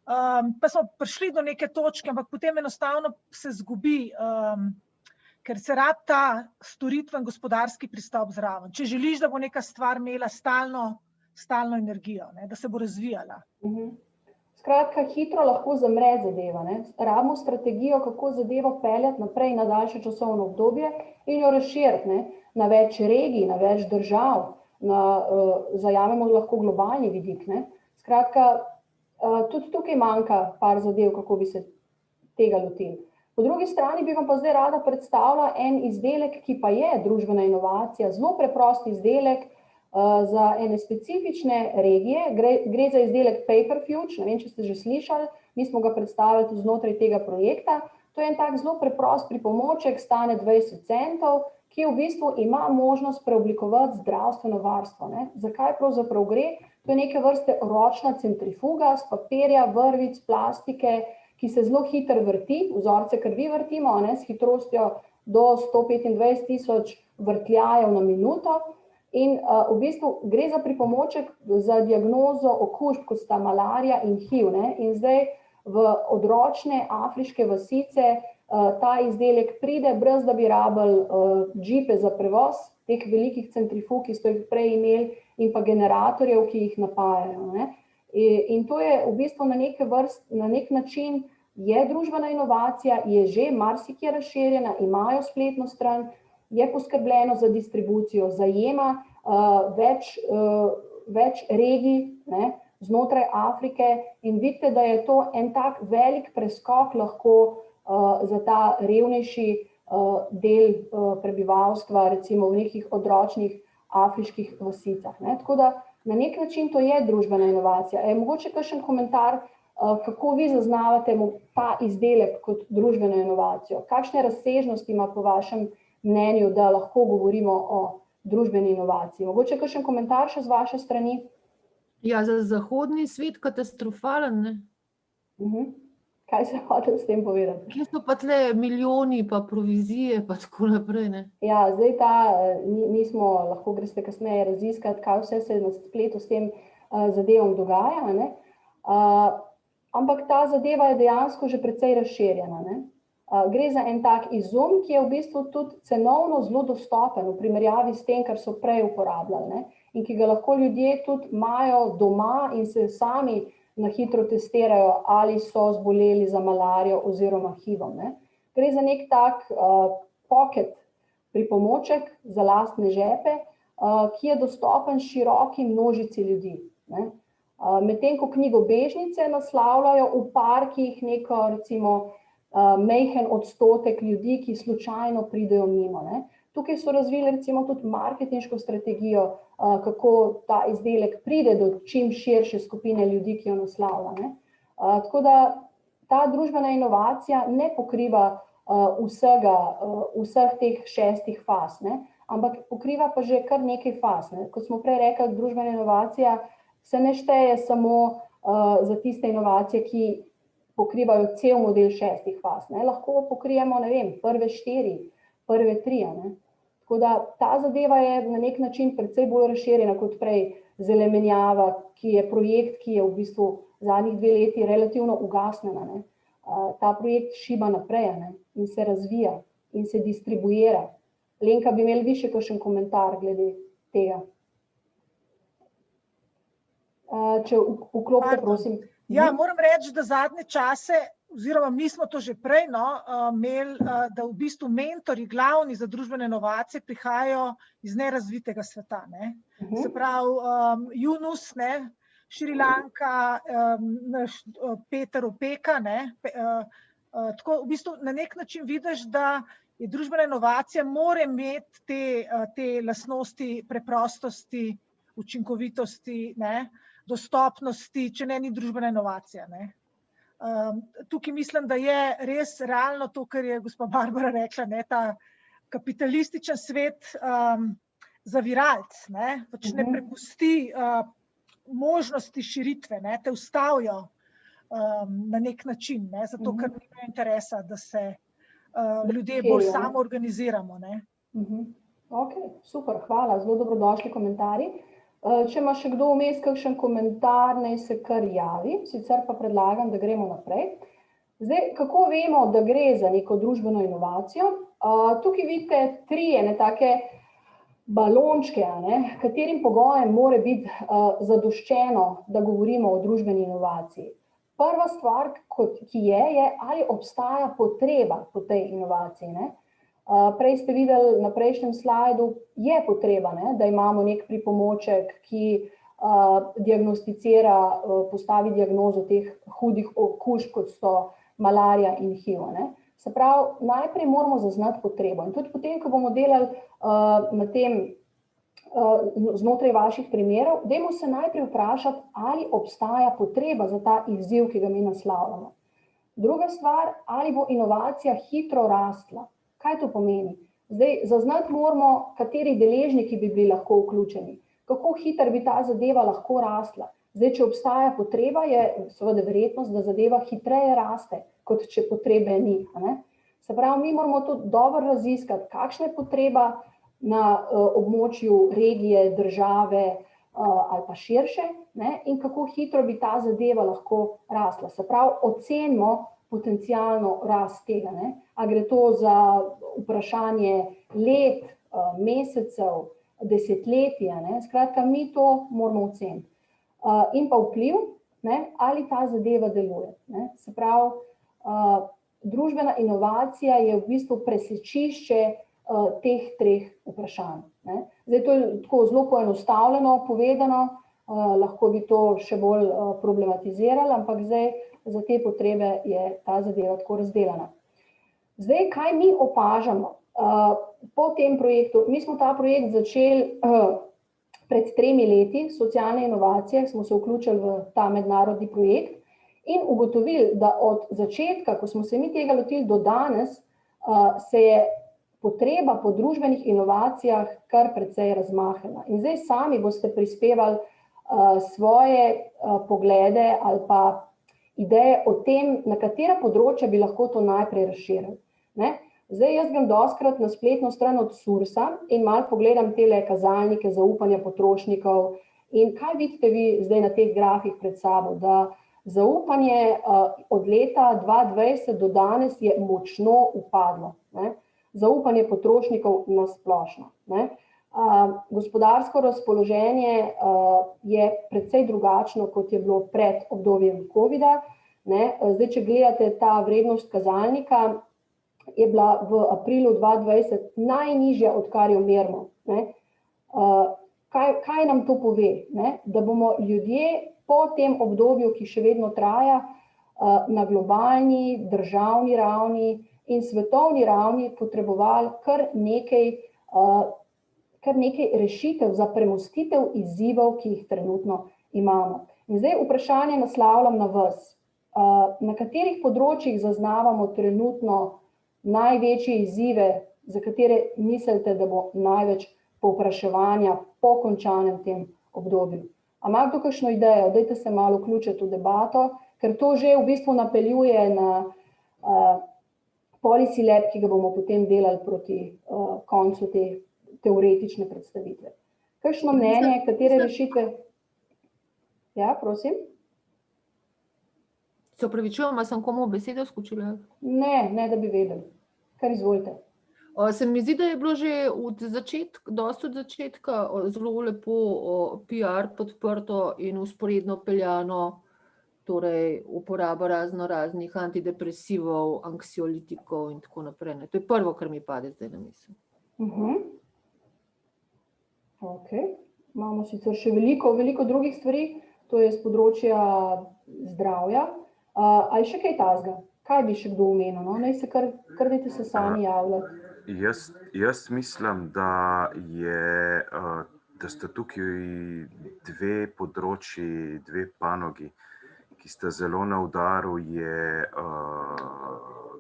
I: Pa smo prišli do neke točke, ampak potem enostavno se zgubi, ker se rad ta storitven gospodarski pristop zraven. Če želiš, da bo neka stvar imela stalno energijo, da se bo razvijala.
A: Skratka, hitro lahko zamre zadeva. Rabimo strategijo, kako zadevo peljati naprej na daljše časovno obdobje in jo razširiti na več regij, na več držav, zajamemo lahko globalni vidik. Skratka, tudi tukaj manjka par zadev, kako bi se tega lotili. Po drugi strani bi vam pa zdaj rada predstavila en izdelek, ki pa je družbena inovacija, zelo preprost izdelek, za ene specifične regije, gre za izdelek Paperfuge, ne vem, če ste že slišali, mi smo ga predstavili tudi znotraj tega projekta. To je en tak zelo preprost pripomoček, stane 20 centov, ki v bistvu ima možnost preoblikovati zdravstveno varstvo. Zakaj pravzaprav gre? To je neke vrste ročna centrifuga s papirja, vrvic, plastike, ki se zelo hitro vrti, vzorce krvi vrtimo, s hitrostjo do 125.000 vrtljajev na minuto. In v bistvu gre za pripomoček za diagnozo okužb, kot sta malarija in HIV. In zdaj v odročne afriške vasice ta izdelek pride, brez da bi rabili džipe za prevoz, teh velikih centrifug, ki ste jih prej imeli, in pa generatorjev, ki jih napajajo. In to je v bistvu na nek način je družbena inovacija, je že marsikje razširjena, imajo spletno stran, je poskrbljeno za distribucijo, zajema več regij znotraj Afrike in vidite, da je to en tak velik preskok lahko za ta revnejši del prebivalstva, recimo v nekih odročnih afriških vasicah. Tako da na nek način to je družbena inovacija. Mogoče kakšen komentar, kako vi zaznavate ta izdelek kot družbeno inovacijo? Kakšne razsežnosti ima po vašem mnenju, da lahko govorimo o družbeni inovaciji? Mogoče kakšen komentar še z vaše strani?
D: Ja, za zahodni svet katastrofalen,
A: Kaj se hotel s tem povedati?
D: Kje so pa tle milijoni, pa provizije, pa tako naprej,
A: Ja, zdaj nismo, lahko greste kasneje raziskati, kaj vse se na spletu s tem zadevom dogaja, ampak ta zadeva je dejansko že precej razširjena, Gre za en tak izum, ki je v bistvu tudi cenovno zelo dostopen v primerjavi s tem, kar so prej uporabljali, in ki ga lahko ljudje tudi imajo doma in se sami na hitro testirajo, ali so zboleli za malarijo oziroma HIV-om. Gre za nek tak pocket pripomoček za lastne žepe, ki je dostopen široki množici ljudi. Medtem ko knjigobežnice naslavljajo v parkih neko, recimo, majhen odstotek ljudi, ki slučajno pridejo mimo. Tukaj so razvili recimo tudi marketinško strategijo, kako ta izdelek pride do čim širše skupine ljudi, ki jo naslavlja. Tako da ta družbena inovacija ne pokriva vseh teh 6 faz, ampak pokriva pa že kar nekaj faz. Kot smo prej rekli, družbena inovacija se ne šteje samo za tiste inovacije, ki pokrivajo cel model 6 faz. Lahko pokrijemo, ne vem, prve 4, prve 3. Tako da ta zadeva je na nek način precej bolj razširjena kot prej zelenjava, ki je projekt, ki je v bistvu zadnjih 2 leti relativno ugasnjena. Ta projekt šiba naprej in se razvija in se distribuira. Lenka, bi imeli vi še kakšen komentar glede tega? Če vklopite, prosim.
I: Ja, moram reči, da zadnje čase, oziroma mi smo to že prej imeli, da v bistvu mentori glavni za družbene inovacije prihajajo iz nerazvitega sveta. Se pravi, Yunus, Šrilanka, Peter Opeka. Tako v bistvu na nek način vidiš, da je družbena inovacija mora imeti te lastnosti preprostosti, učinkovitosti, dostopnosti, če ne, ni družbena inovacija. Tukaj mislim, da je res realno to, kar je gospa Barbara rekla, ta kapitalističen svet zaviralc, pač ne prepusti možnosti širitve, te ustavijo na nek način, zato ker nimajo interesa, da se ljudje bolj samoorganiziramo.
A: Ok, super, hvala, zelo dobrodošli komentarji. Če ima še kdo vmes kakšen komentar, naj se kar javi, sicer pa predlagam, da gremo naprej. Zdaj, kako vemo, da gre za neko družbeno inovacijo? Tukaj vidite 3 take balončke, katerim pogojem mora biti zadoščeno, da govorimo o družbeni inovaciji. Prva stvar, ki je, ali obstaja potreba po tej inovaciji. Prej ste videli na prejšnjem slajdu, je potreba, da imamo nek pripomoček, ki diagnosticira, postavi diagnozo teh hudih okužb, kot so malarija in HIV. Se pravi, najprej moramo zaznati potrebo. In tudi potem, ko bomo delali na tem znotraj vaših primerov, dajmo se najprej vprašati, ali obstaja potreba za ta izziv, ki ga mi naslavljamo. Druga stvar, ali bo inovacija hitro rastla. Kaj to pomeni? Zdaj, zaznati moramo, kateri deležniki bi bili lahko vključeni, kako hitro bi ta zadeva lahko rasla. Zdaj, če obstaja potreba, je seveda verjetnost, da zadeva hitreje raste, kot če potrebe ni. Se pravi, mi moramo to dobro raziskati, kakšna je potreba na območju regije, države ali pa širše, in kako hitro bi ta zadeva lahko rasla. Se pravi, ocenimo potencialno rast tega. A gre to za vprašanje let, mesecev, desetletij. Skratka, mi to moramo oceniti. In pa vpliv, ali ta zadeva deluje. Se pravi, družbena inovacija je v bistvu presečišče teh 3 vprašanj. Zdaj, to je tako zelo poenostavljeno povedano, lahko bi to še bolj problematizirali, ampak zdaj za te potrebe je ta zadeva tako razdeljena. Zdaj, kaj mi opažamo po tem projektu? Mi smo ta projekt začeli pred 3 leti, socialne inovacije, smo se vključili v ta mednarodni projekt in ugotovili, da od začetka, ko smo se mi tega lotili do danes, se je potreba po družbenih inovacijah kar precej razmahnila. In zdaj sami boste prispevali svoje poglede ali pa ideje o tem, na katera področja bi lahko to najprej razširili. Zdaj, jaz grem dostikrat na spletno stran od Sursa in malo pogledam tele kazalnike zaupanja potrošnikov in kaj vidite vi zdaj na teh grafih pred sabo, da zaupanje od leta 2020 do danes je močno upadlo. Zaupanje potrošnikov na splošno. Gospodarsko razpoloženje je precej drugačno, kot je bilo pred obdobjem COVID-a. Zdaj, če gledate ta vrednost kazalnika, je bila v aprilu 2020 najnižja, odkar jo merimo. Kaj nam to pove? Da bomo ljudje po tem obdobju, ki še vedno traja, na globalni, državni ravni in svetovni ravni potrebovali kar nekaj rešitev za premostitev izzivov, ki jih trenutno imamo. In zdaj vprašanje naslavljam na vas. Na katerih področjih zaznavamo trenutno največje izzive, za katere mislite, da bo največ povpraševanja po končanem tem obdobju? A ima kdo kakšno idejo? Dajte se malo vključiti v debato, ker to že v bistvu napeljuje na policy lab, ki ga bomo potem delali proti koncu te teoretične predstavitve. Kakšno mnenje, katere rešitve? Ja, prosim.
D: Se opravičujem, a sem komu besedo skočila?
A: Ne, da bi vedeli. Kar izvolite.
D: Se mi zdi, da je bilo že dosti od začetka zelo lepo PR podprto in usporedno peljano, torej uporaba raznih antidepresivov, anksiolitikov in tako naprej. To je prvo, kar mi pade zdaj na misel.
A: Ok, imamo sicer še veliko drugih stvari, to je z področja zdravja. Ali še kaj takega? Kaj bi še kdo omenil? No? Naj se kar dajte se sami javljati.
J: Jaz mislim, da sta tukaj dve področji, dve panogi, ki sta zelo na udaru, je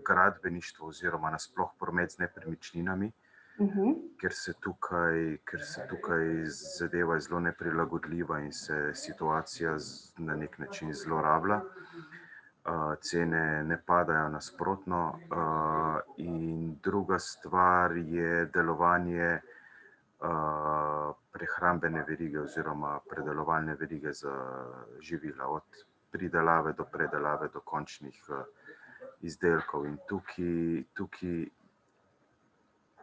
J: gradbeništvo oziroma nasploh promet z nepremičninami, ker se tukaj zadeva zelo neprilagodljiva in se situacija na nek način zlorablja. Cene ne padajo, nasprotno. In druga stvar je delovanje prehrambene verige oziroma predelovalne verige za živila, od pridelave do predelave do končnih izdelkov. In tukaj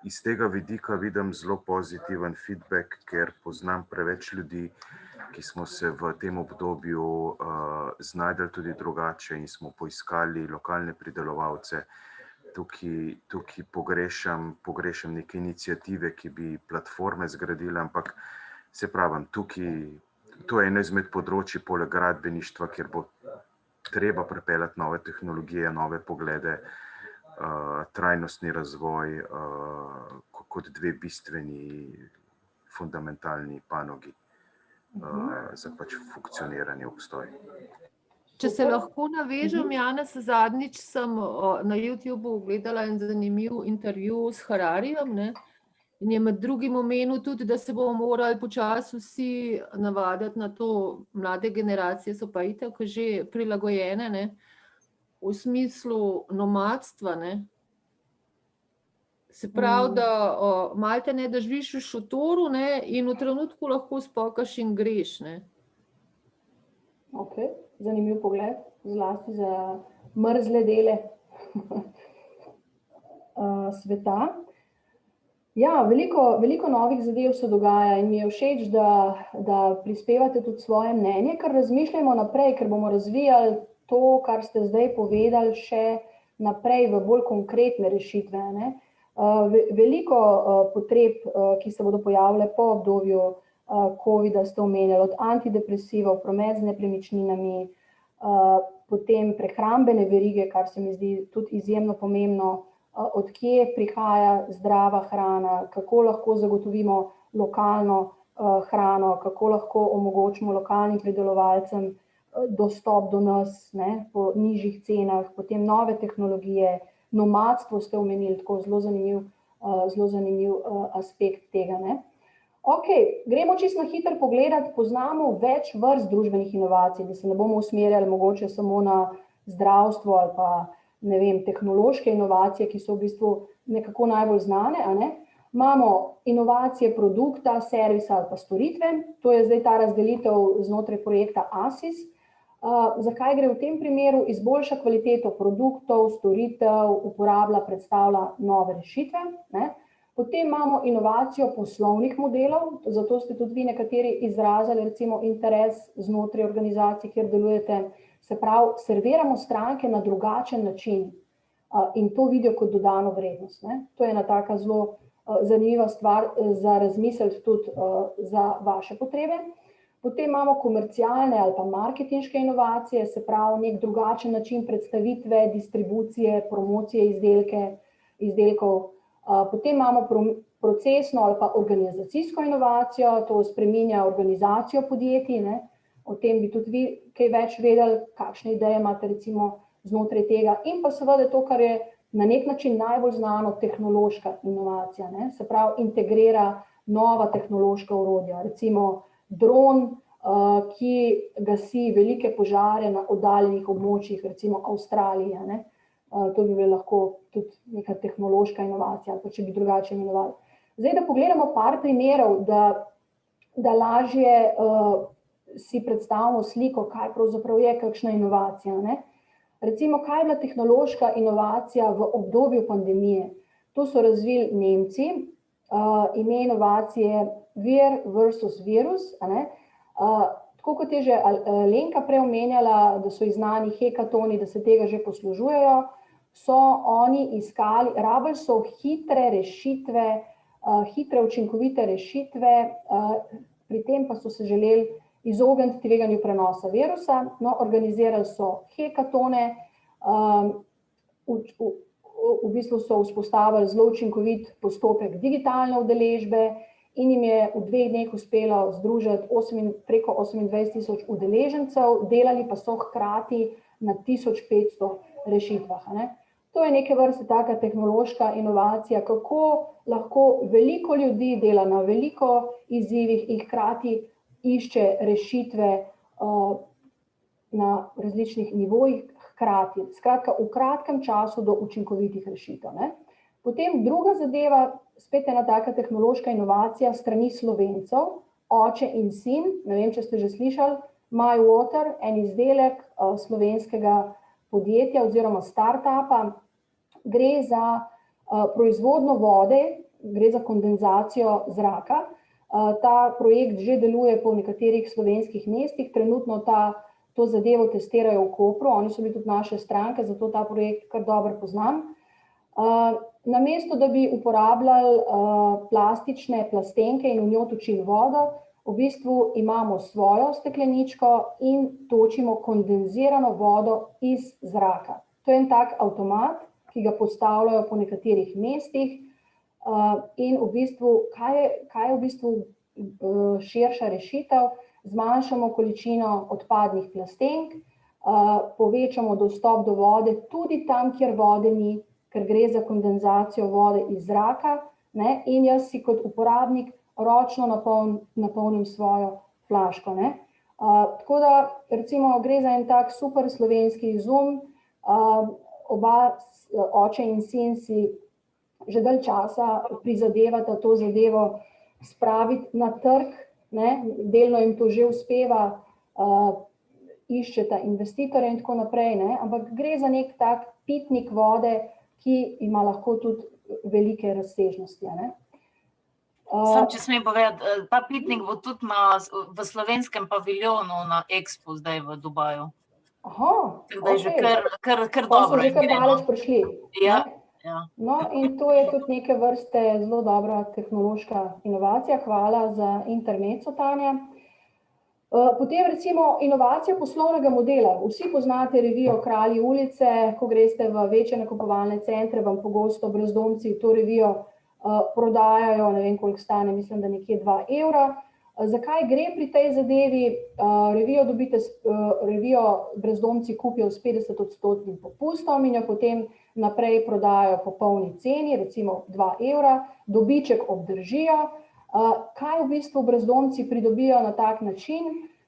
J: iz tega vidika vidim zelo pozitiven feedback, ker poznam preveč ljudi, ki smo se v tem obdobju znajdli tudi drugače in smo poiskali lokalne pridelovalce. Tukaj pogrešam neke iniciative, ki bi platforme zgradile, ampak se pravim, to je eno izmed področij poleg gradbeništva, kjer bo treba pripeljati nove tehnologije, nove poglede, trajnostni razvoj kot dve bistveni, fundamentalni panogi za pač funkcioniranje, obstoj.
D: Če se lahko navežem, Janez, zadnjič sem na YouTubeu gledala en zanimiv intervju s Hararijem, in je med drugim omenil tudi, da se bomo morali počasi vsi navaditi na to, mlade generacije so pa itak že prilagojene, v smislu nomadstva, Se pravi, da malte ne, da živiš v šotoru, in v trenutku lahko spokaš in greš,
A: Ok, zanimiv pogled, zlasti za mrzle dele sveta. Ja, veliko novih zadev se dogaja in mi je všeč, da prispevate tudi svoje mnenje, ker razmišljamo naprej, ker bomo razvijali to, kar ste zdaj povedali, še naprej v bolj konkretne rešitve. Veliko potreb, ki se bodo pojavile po obdobju COVID-a, ste omenjali, od antidepresivov, promet z nepremičninami, potem prehrambene verige, kar se mi zdi tudi izjemno pomembno, od kje prihaja zdrava hrana, kako lahko zagotovimo lokalno hrano, kako lahko omogočimo lokalnim pridelovalcem dostop do nas po nižjih cenah, potem nove tehnologije, nomadstvo ste omenili, tako zelo zanimiv aspekt tega. Ok, gremo čisto na hitro pogledati, poznamo več vrst družbenih inovacij, da se ne bomo usmerjali mogoče samo na zdravstvo ali pa, ne vem, tehnološke inovacije, ki so v bistvu nekako najbolj znane, Imamo inovacije produkta, servisa ali pa storitve, to je zdaj ta razdelitev znotraj projekta ASIS. Zakaj gre v tem primeru? Izboljša kvaliteto produktov, storitev, uporablja, predstavlja nove rešitve. Potem imamo inovacijo poslovnih modelov, zato ste tudi vi nekateri izrazili recimo interes znotraj organizacij, kjer delujete, se pravi, serviramo stranke na drugačen način in to vidijo kot dodano vrednost. To je ena taka zelo zanimiva stvar za razmisliti tudi za vaše potrebe. Potem imamo komercialne ali pa marketinške inovacije, se pravi, nek drugačen način predstavitve, distribucije, promocije izdelkov. Potem imamo procesno ali pa organizacijsko inovacijo, to spreminja organizacijo podjetij, o tem bi tudi vi kaj več vedeli, kakšne ideje imate recimo znotraj tega. In pa seveda to, kar je na nek način najbolj znano, tehnološka inovacija, se pravi, integrira nova tehnološka orodja, recimo dron ki gasi velike požare na oddaljenih območjih, recimo Avstralije, ne. To bi bila lahko tudi neka tehnološka inovacija, ali pa če bi drugače imenovali. Zdaj, da pogledamo par primerov, da lažje si predstavimo sliko, kaj pravzaprav je kakšna inovacija, ne. Recimo, kaj je bila tehnološka inovacija v obdobju pandemije? To so razvili Nemci, ime inovacije vir versus virus, ne. Tako kot je že Lenka prej omenjala, da so znani hekatoni, da se tega že poslužujejo, so oni iskali, rabili so hitre rešitve, hitre učinkovite rešitve, pri tem pa so se želeli izogniti tveganju prenosa virusa, no, organizirali so hekatone, v bistvu so vzpostavili zelo učinkovit postopek digitalne udeležbe in jim je v 2 dneh uspelo združiti preko 28.000 udeležencev, delali pa so hkrati na 1500 rešitvah, ne. To je neke vrste taka tehnološka inovacija, kako lahko veliko ljudi dela na veliko izzivih in hkrati išče rešitve na različnih nivojih hkrati. Skratka, v kratkem času do učinkovitih rešitev, ne. Potem druga zadeva, spet ena taka tehnološka inovacija strani Slovencev, oče in sin, ne vem, če ste že slišali, MyWater, en izdelek slovenskega podjetja oziroma startupa, gre za proizvodnjo vode, gre za kondenzacijo zraka. Ta projekt že deluje po nekaterih slovenskih mestih, trenutno to zadevo testirajo v Kopru, oni so bili tudi naše stranke, zato ta projekt kar dobro poznam. Namesto, da bi uporabljali plastične plastenke in v njo točili vodo, v bistvu imamo svojo stekleničko in točimo kondenzirano vodo iz zraka. To je en tak avtomat, ki ga postavljajo po nekaterih mestih in v bistvu, kaj je v bistvu širša rešitev? Zmanjšamo količino odpadnih plastenk, povečamo dostop do vode tudi tam, kjer vode ni, ker gre za kondenzacijo vode iz zraka, ne, in jaz si kot uporabnik ročno napolnim svojo flaško, ne. Tako da, recimo, gre za en tak super slovenski izum, oba, oče in sin, si že dalj časa prizadevata to zadevo spraviti na trg, ne, delno jim to že uspeva, iščeta investitorje in tako naprej, ne, ampak gre za nek tak pitnik vode, ki ima lahko tudi velike razsežnosti, ne.
F: Samo, če smem povedati, ta pitnik bo tudi v slovenskem paviljonu na Expo zdaj v Dubaju.
A: Aha,
F: tako da je že kar
A: pa
F: dobro.
A: so že kar daleč prišli.
F: Ja,
A: ne.
F: ja.
A: No, in to je tudi neke vrste zelo dobra tehnološka inovacija. Hvala za intermezzo, Tanja. Potem recimo inovacija poslovnega modela. Vsi poznate revijo Kralji ulice, ko greste v večje nakupovalne centre, vam pogosto brezdomci to revijo prodajajo, ne vem, koliko stane, mislim, da nekje 2 evra. Zakaj gre pri tej zadevi? Revijo brezdomci kupijo s 50% popustom in jo potem naprej prodajajo po polni ceni, recimo 2 evra, dobiček obdržijo. Kaj v bistvu brezdomci pridobijo na tak način?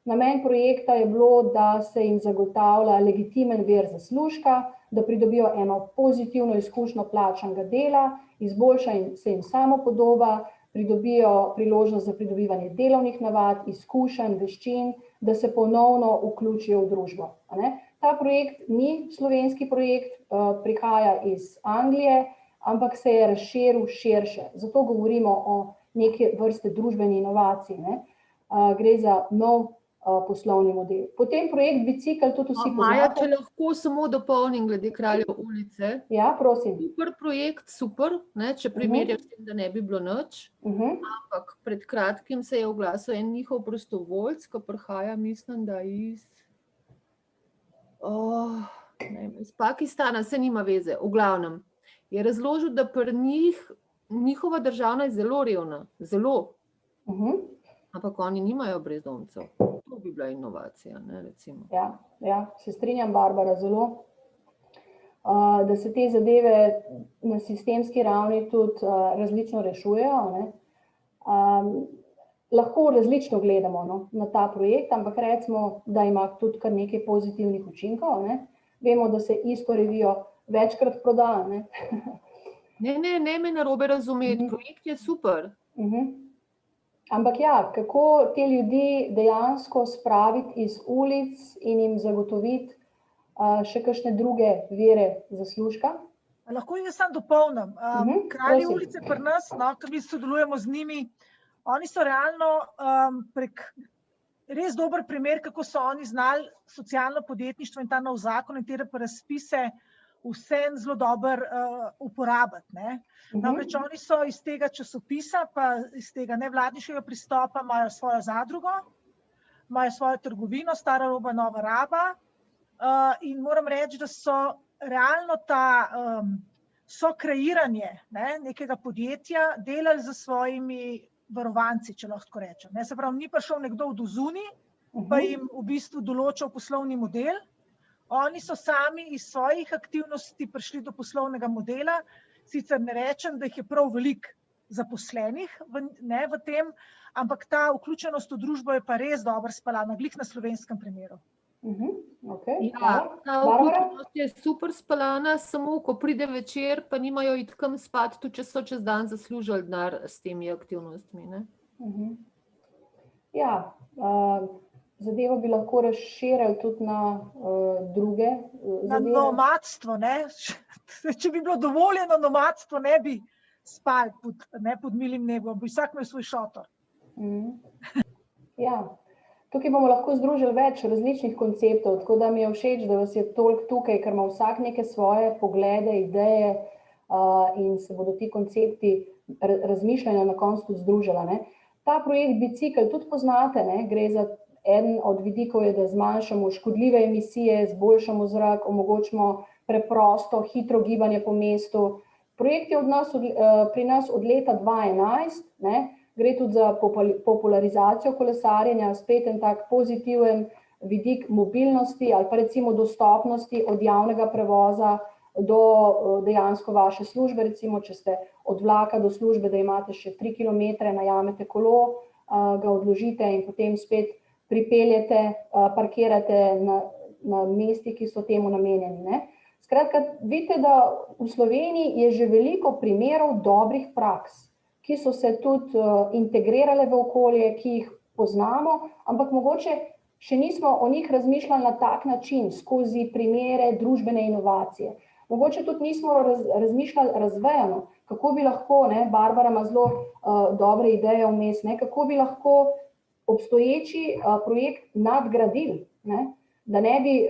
A: Namen projekta je bilo, da se jim zagotavlja legitimen vir zaslužka, da pridobijo eno pozitivno izkušnjo plačanega dela, izboljša se jim samopodoba, pridobijo priložnost za pridobivanje delovnih navad, izkušenj, veščin, da se ponovno vključijo v družbo, ne. Ta projekt ni slovenski projekt, prihaja iz Anglije, ampak se je razširil širše. Zato govorimo o neke vrste družbeni inovaciji, ne. Gre za nov poslovni model. Potem projekt Bicikel, tudi vsi poznate.
D: Maja, če lahko samo dopolnim glede Kraljev ulice.
A: Ja, prosim.
D: Super projekt, super, ne, če primerjaš s tem, da ne bi bilo nič. Ampak pred kratkim se je oglasil en njihov prostovoljc, ko prihaja, mislim, da iz Pakistana, se nima veze, v glavnem. Je razložil, da pri njih njihova država je zelo revna, zelo. Ampak oni nimajo brezdomcev. To bi bila inovacija, ne, recimo.
A: Ja, se strinjam, Barbara, zelo. Da se te zadeve na sistemski ravni tudi različno rešujejo, ne. lahko različno gledamo na ta projekt, ampak recimo, da ima tudi kar nekaj pozitivnih učinkov. Ne? Vemo, da se isto revijo večkrat proda. Ne,
D: ne me narobe razumeti, projekt je super.
A: Ampak ja, kako te ljudi dejansko spraviti iz ulic in jim zagotoviti še kakšne druge vire zaslužka?
I: Lahko jaz sam dopolnim. Kralji ulice pri nas, ker mi sodelujemo z njimi, oni so realno prek res dober primer, kako so oni znali socialno podjetništvo in ta nov zakon in te razpise vsem zelo dobro uporabiti. Ne? Namreč oni so iz tega časopisa, pa iz tega nevladniškega pristopa imajo svojo zadrugo, imajo svojo trgovino, stara roba, nova raba, in moram reči, da so realno so kreiranje nekega podjetja delali za svojimi varovanci, če lahko rečem. Se pravi, ni prišel nekdo od zunaj, pa jim v bistvu določal poslovni model. Oni so sami iz svojih aktivnosti prišli do poslovnega modela, sicer ne rečem, da jih je prav veliko zaposlenih v tem, ampak ta vključenost v družbo je pa res dobro speljana, glih na slovenskem primeru.
D: Ta vključenost je super speljana, samo ko pride večer, pa nimajo iti kam spat, tudi če so čez dan zaslužili denar s temi aktivnostmi. Ne?
A: Ja, zadevo bi lahko razširili tudi na druge
I: zadeve. Na nomadstvo, ne? Če bi bilo dovoljeno nomadstvo, ne bi spali pod milim nebom, bi vsak imel svoj šotor.
A: Ja. Tukaj bomo lahko združili več različnih konceptov, tako da mi je všeč, da vas je toliko tukaj, ker ima vsak neke svoje poglede, ideje in se bodo ti koncepti razmišljanja na koncu tudi združila. Ne. Ta projekt Bicikel tudi poznate, ne. Gre za eden od vidikov, je, da zmanjšamo škodljive emisije, zboljšamo zrak, omogočimo preprosto, hitro gibanje po mestu. Projekt je pri nas od leta 2011, ne. Gre tudi za popularizacijo kolesarjenja, spet en tak pozitiven vidik mobilnosti ali pa recimo dostopnosti od javnega prevoza do dejansko vaše službe, recimo, če ste od vlaka do službe, da imate še 3 kilometre, najamete kolo, ga odložite in potem spet pripeljete, parkirate na mestih, ki so temu namenjeni. Ne? Skratka, vidite, da v Sloveniji je že veliko primerov dobrih praks, ki so se tudi integrirale v okolje, ki jih poznamo, ampak mogoče še nismo o njih razmišljali na tak način, skozi primere družbene inovacije. Mogoče tudi nismo razmišljali razvejano, kako bi lahko, Barbara ima zelo dobre ideje vmes, kako bi lahko obstoječi projekt nadgradili, da ne bi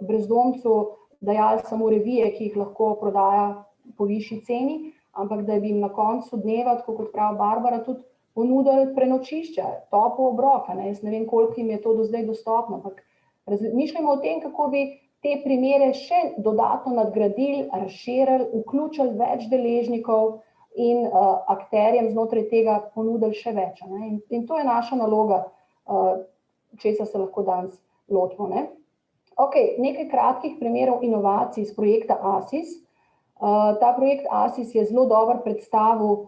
A: brezdomcu dajali samo revije, ki jih lahko prodaja po višji ceni, ampak da bi jim na koncu dneva, tako kot pravi Barbara, tudi ponudili prenočišče, topel obrok. Jaz ne vem, koliko jim je to do zdaj dostopno, ampak razmišljamo o tem, kako bi te primere še dodatno nadgradili, razširili, vključili več deležnikov in akterjem znotraj tega ponudili še več. In to je naša naloga, česa se lahko danes lotimo. Nekaj kratkih primerov inovacij iz projekta ASIS. Ta projekt ASIS je zelo dobro predstavil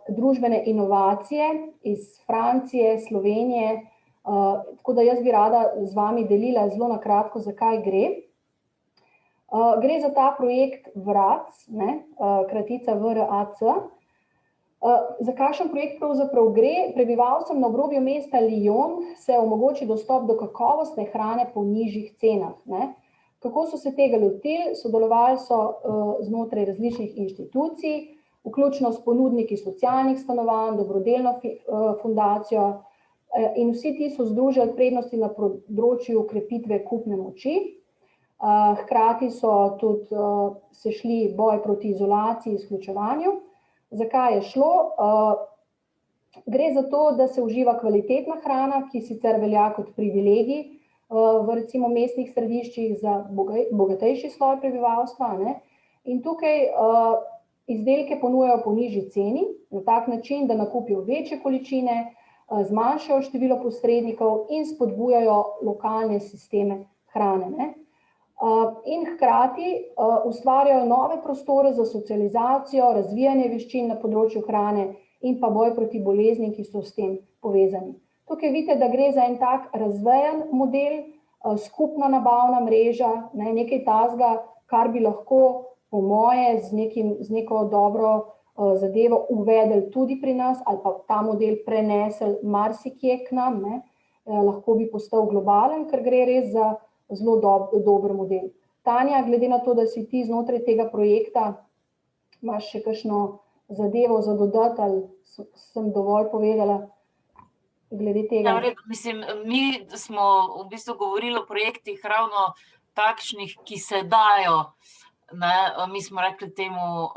A: družbene inovacije iz Francije, Slovenije, tako da jaz bi rada z vami delila zelo na kratko, zakaj gre. Gre za ta projekt VRAC, kratica VRAC. Za kakšen projekt pravzaprav gre? Prebivalcem na obrobju mesta Lyon se omogoči dostop do kakovostne hrane po nižjih cenah. Kako so se tega lotili? Sodelovali so znotraj različnih inštitucij, vključno s ponudniki socialnih stanovanj, dobrodelno fundacijo, in vsi ti so združili prednosti na področju krepitve kupne moči. Hkrati so tudi se šli boj proti izolaciji in izključevanju. Zakaj je šlo? Gre za to, da se uživa kvalitetna hrana, ki sicer velja kot privilegij v recimo mestnih središčih za bogatejši sloj prebivalstva. In tukaj izdelke ponujajo po nižji ceni, na tak način, da nakupijo večje količine, zmanjšajo število posrednikov in spodbujajo lokalne sisteme hrane. In hkrati ustvarjajo nove prostore za socializacijo, razvijanje veščin na področju hrane in pa boj proti boleznim, ki so s tem povezani. Tukaj vidite, da gre za en tak razvejan model, skupna nabavna mreža, nekaj takega, kar bi lahko po moje z neko dobro zadevo uvedli tudi pri nas ali pa ta model prenesli marsikje k nam, lahko bi postal globalen, ker gre res za zelo dober model. Tanja, glede na to, da si ti znotraj tega projekta, imaš še kakšno zadevo za dodati ali sem dovolj povedala glede tega?
F: Ja, mislim, mi smo v bistvu govorili o projektih ravno takšnih, ki se dajo, mi smo rekli temu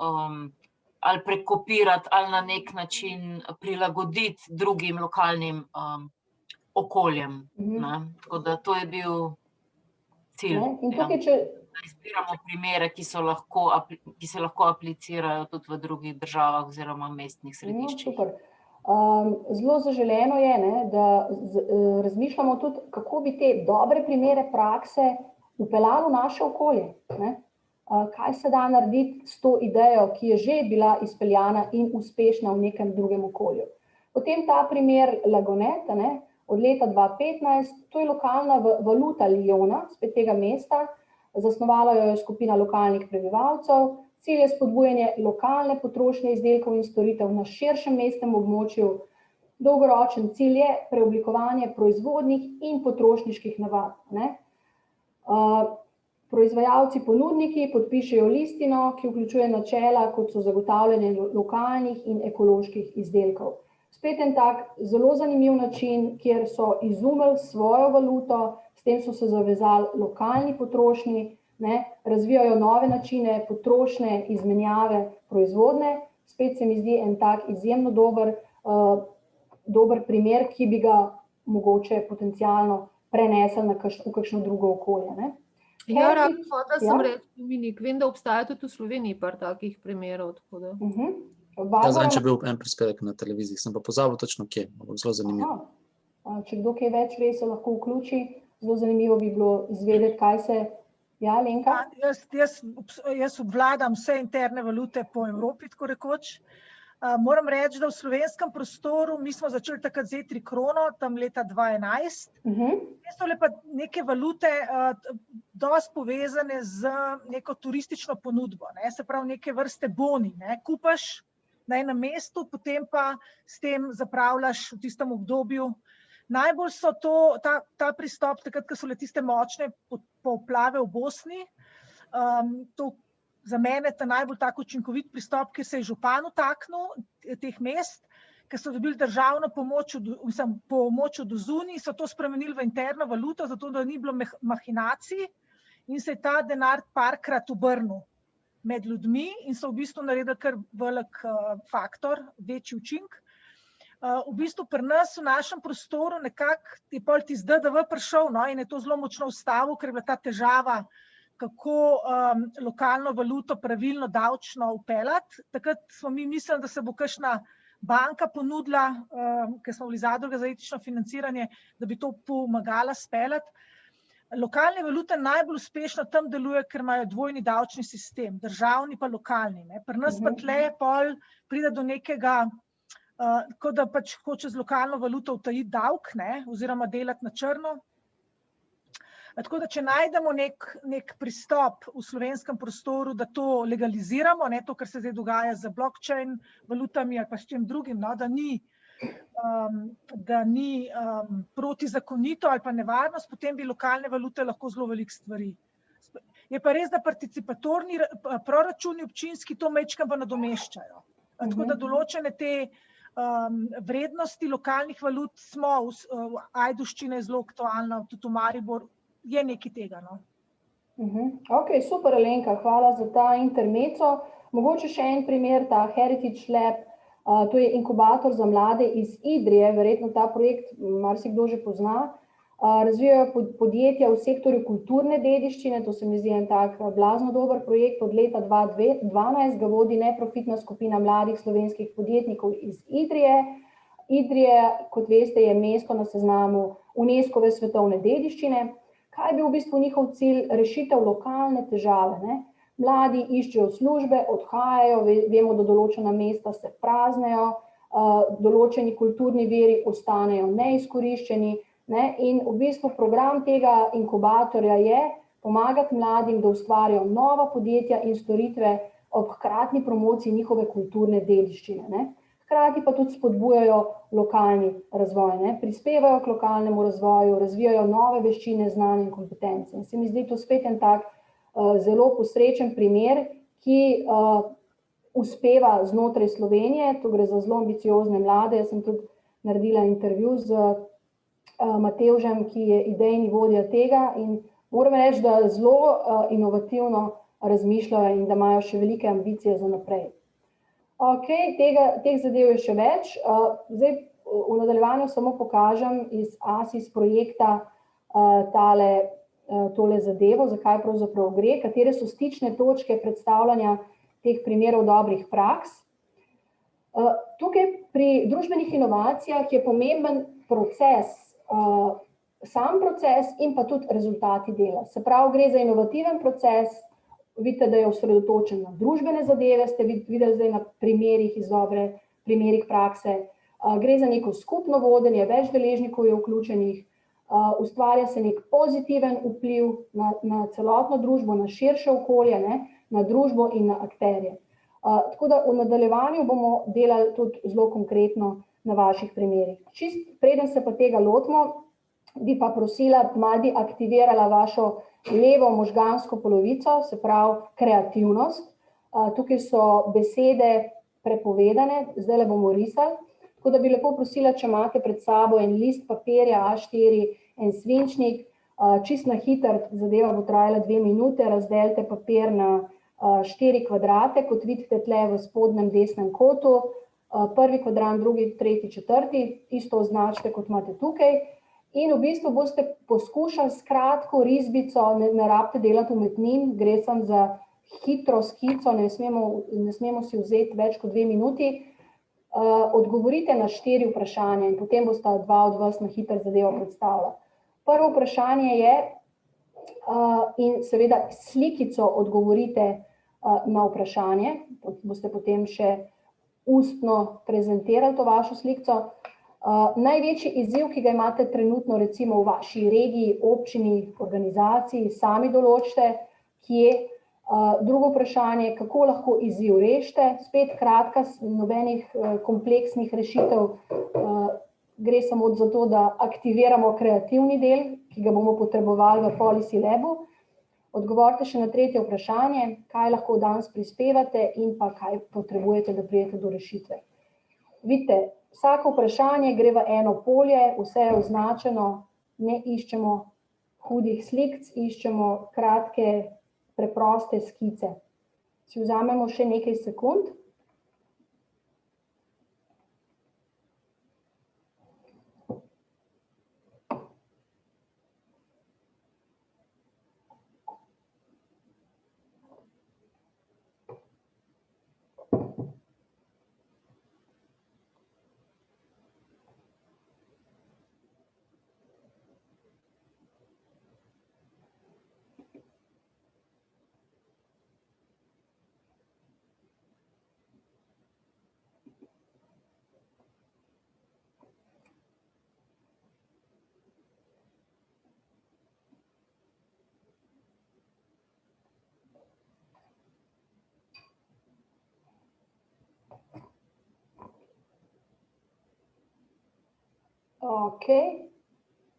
F: ali prekopirati ali na nek način prilagoditi drugim lokalnim okoljem. Tako da to je bil cilj. Da izbiramo primere, ki se lahko aplicirajo tudi v drugih državah oziroma mestnih središčih.
A: Super. Zelo zaželeno je, da razmišljamo tudi, kako bi te dobre primere prakse vpeljali v naše okolje. Kaj se da narediti s to idejo, ki je že bila izpeljana in uspešna v nekem drugem okolju. Potem ta primer Lagonet, od leta 2015, to je lokalna valuta Lyona, spet tega mesta, zasnovala jo je skupina lokalnih prebivalcev. Cilj je spodbujanje lokalne potrošnje izdelkov in storitev na širšem mestnem območju. Dolgoročen cilj je preoblikovanje proizvodnih in potrošniških navad. Proizvajalci, ponudniki podpišejo listino, ki vključuje načela, kot so zagotavljanje lokalnih in ekoloških izdelkov. Spet en tak zelo zanimiv način, kjer so izumili svojo valuto, s tem so se zavezali lokalni potrošnji, razvijajo nove načine potrošnje, izmenjave, proizvodne. Spet se mi zdi en tak izjemno dober primer, ki bi ga mogoče potencialno prenesli v kakšno drugo okolje.
D: Ja, da sem reči, Dominik, vem, da obstaja tudi v Sloveniji par takih primerov.
C: Zdaj, če bil en prispevek na televiziji, sem pa pozabil točno kje, zelo zanimivo.
A: Če kdo kaj več ve, se lahko vključi, zelo zanimivo bi bilo izvedeti, kaj se... Ja, Lenka?
I: Jaz obvladam vse interne valute po Evropi, tako rekoč. Moram reči, da v slovenskem prostoru mi smo začeli takrat z e-trikrono, tam leta 2011. So le pa neke valute dosti povezane z neko turistično ponudbo, se pravi neke vrste boni, kupaš na enem mestu, potem pa s tem zapravljaš v tistem obdobju. Najbolj so ta pristop, takrat, ko so le tiste močne poplave v Bosni, to za mene je najbolj tako učinkovit pristop, ki se je župan vtaknil teh mest, ker so dobili državno pomoč od zunaj, so to spremenili v interno valuto, zato da ni bilo mahinacij in se je ta denar parkrat obrnil med ljudmi in so v bistvu naredili kar velik faktor, večji učinek. V bistvu pri nas, v našem prostoru, nekako je pol tisti DDV prišel in je to zelo močno ustavil, ker je bila ta težava, kako lokalno valuto pravilno davčno vpeljati. Takrat smo mi mislili, da se bo kakšna banka ponudila, ker smo bili zadruga za etično financiranje, da bi to pomagala speljati. Lokalne valute najbolj uspešno tam deluje, ker imajo dvojni davčni sistem, državni pa lokalni. Pri nas pa tle pol pride do nekega, kot da pač hoče z lokalno valuto utajiti davek, oziroma delati na črno. Tako da, če najdemo nek pristop v slovenskem prostoru, da to legaliziramo, to, kar se zdaj dogaja z blockchain valutami ali pa s čim drugim, da ni protizakonito ali pa nevarnost, potem bi lokalne valute lahko zelo veliko stvari. Je pa res, da participatorni proračuni občinski to majčkeno pa nadomeščajo. Tako da določene te vrednosti lokalnih valut smo, Ajdovščina je zelo aktualna, tudi v Mariboru, je nekaj tega.
A: Ok, super, Alenka, hvala za ta intermezzo. Mogoče še en primer, ta Heritage Lab, to je inkubator za mlade iz Idrije, verjetno ta projekt marsikdo že pozna. Razvijajo podjetja v sektorju kulturne dediščine, to se mi zdi en tak blazno dober projekt, od leta 2012 ga vodi neprofitna skupina mladih slovenskih podjetnikov iz Idrije. Idrije, kot veste, je mesto na seznamu UNESCO-ve svetovne dediščine. Kaj je bil v bistvu njihov cilj? Rešitev lokalne težave. Mladi iščejo službe, odhajajo, vemo, da določena mesta se praznejo, določeni kulturni viri ostanejo neizkoriščeni, ne, in v bistvu program tega inkubatorja je pomagati mladim, da ustvarjajo nova podjetja in storitve ob hkratni promociji njihove kulturne dediščine, ne. Hkrati pa tudi spodbujajo lokalni razvoj, ne, prispevajo k lokalnemu razvoju, razvijajo nove veščine, znanja in kompetence. In se mi zdi to spet en tak zelo posrečen primer, ki uspeva znotraj Slovenije, to gre za zelo ambiciozne mlade. Jaz sem tudi naredila intervju z Matevžem, ki je idejni vodja tega, in moram reči, da zelo inovativno razmišljajo in da imajo še velike ambicije za naprej. Teh zadev je še več. Zdaj v nadaljevanju samo pokažem iz ASIS projekta tole zadevo, zakaj pravzaprav gre, katere so stične točke predstavljanja teh primerov dobrih praks. Tukaj pri družbenih inovacijah je pomemben proces, sam proces in pa tudi rezultati dela. Se pravi, gre za inovativen proces, vidite, da je osredotočen na družbene zadeve, ste videli zdaj na primerih iz dobre primerih prakse. Gre za neko skupno vodenje, več deležnikov je vključenih, ustvarja se nek pozitiven vpliv na celotno družbo, na širše okolje, ne, na družbo in na akterje. Tako da v nadaljevanju bomo delali tudi zelo konkretno na vaših primerih. Čist preden se pa tega lotimo, bi pa prosila, malo bi aktivirala vašo levo možgansko polovico, se pravi kreativnost. Tukaj so besede prepovedane, zdajle bomo risali, tako da bi lepo prosila, če imate pred sabo en list papirja A4, en svinčnik, čist na hitro, zadeva bo trajala 2 minute, razdelite papir na 4 kvadrate, kot vidite tle v spodnjem desnem kotu, prvi kvadrant, drugi, tretji, četrti, isto označite, kot imate tukaj. In v bistvu boste poskušali s kratko risbico, ne rabite delati umetnin, gre sem za hitro skico, ne smemo si vzeti več kot 2 minuti, odgovorite na 4 vprašanja in potem bosta 2 od vas na hitro zadevo predstavila. Prvo vprašanje je, in seveda slikico odgovorite na vprašanje, boste potem še ustno prezentirali to vašo slikico. Največji izziv, ki ga imate trenutno recimo v vaši regiji, občini, organizaciji, sami določite, kje. Drugo vprašanje, kako lahko izziv rešite, spet kratka, nobenih kompleksnih rešitev, gre samo za to, da aktiviramo kreativni del, ki ga bomo potrebovali v Policy Labu. Odgovorite še na tretje vprašanje, kaj lahko danes prispevate in pa kaj potrebujete, da pridete do rešitve. Vidite, vsako vprašanje gre v eno polje, vse je označeno, ne iščemo hudih slikic, iščemo kratke, preproste skice. Si vzamemo še nekaj sekund. Ok,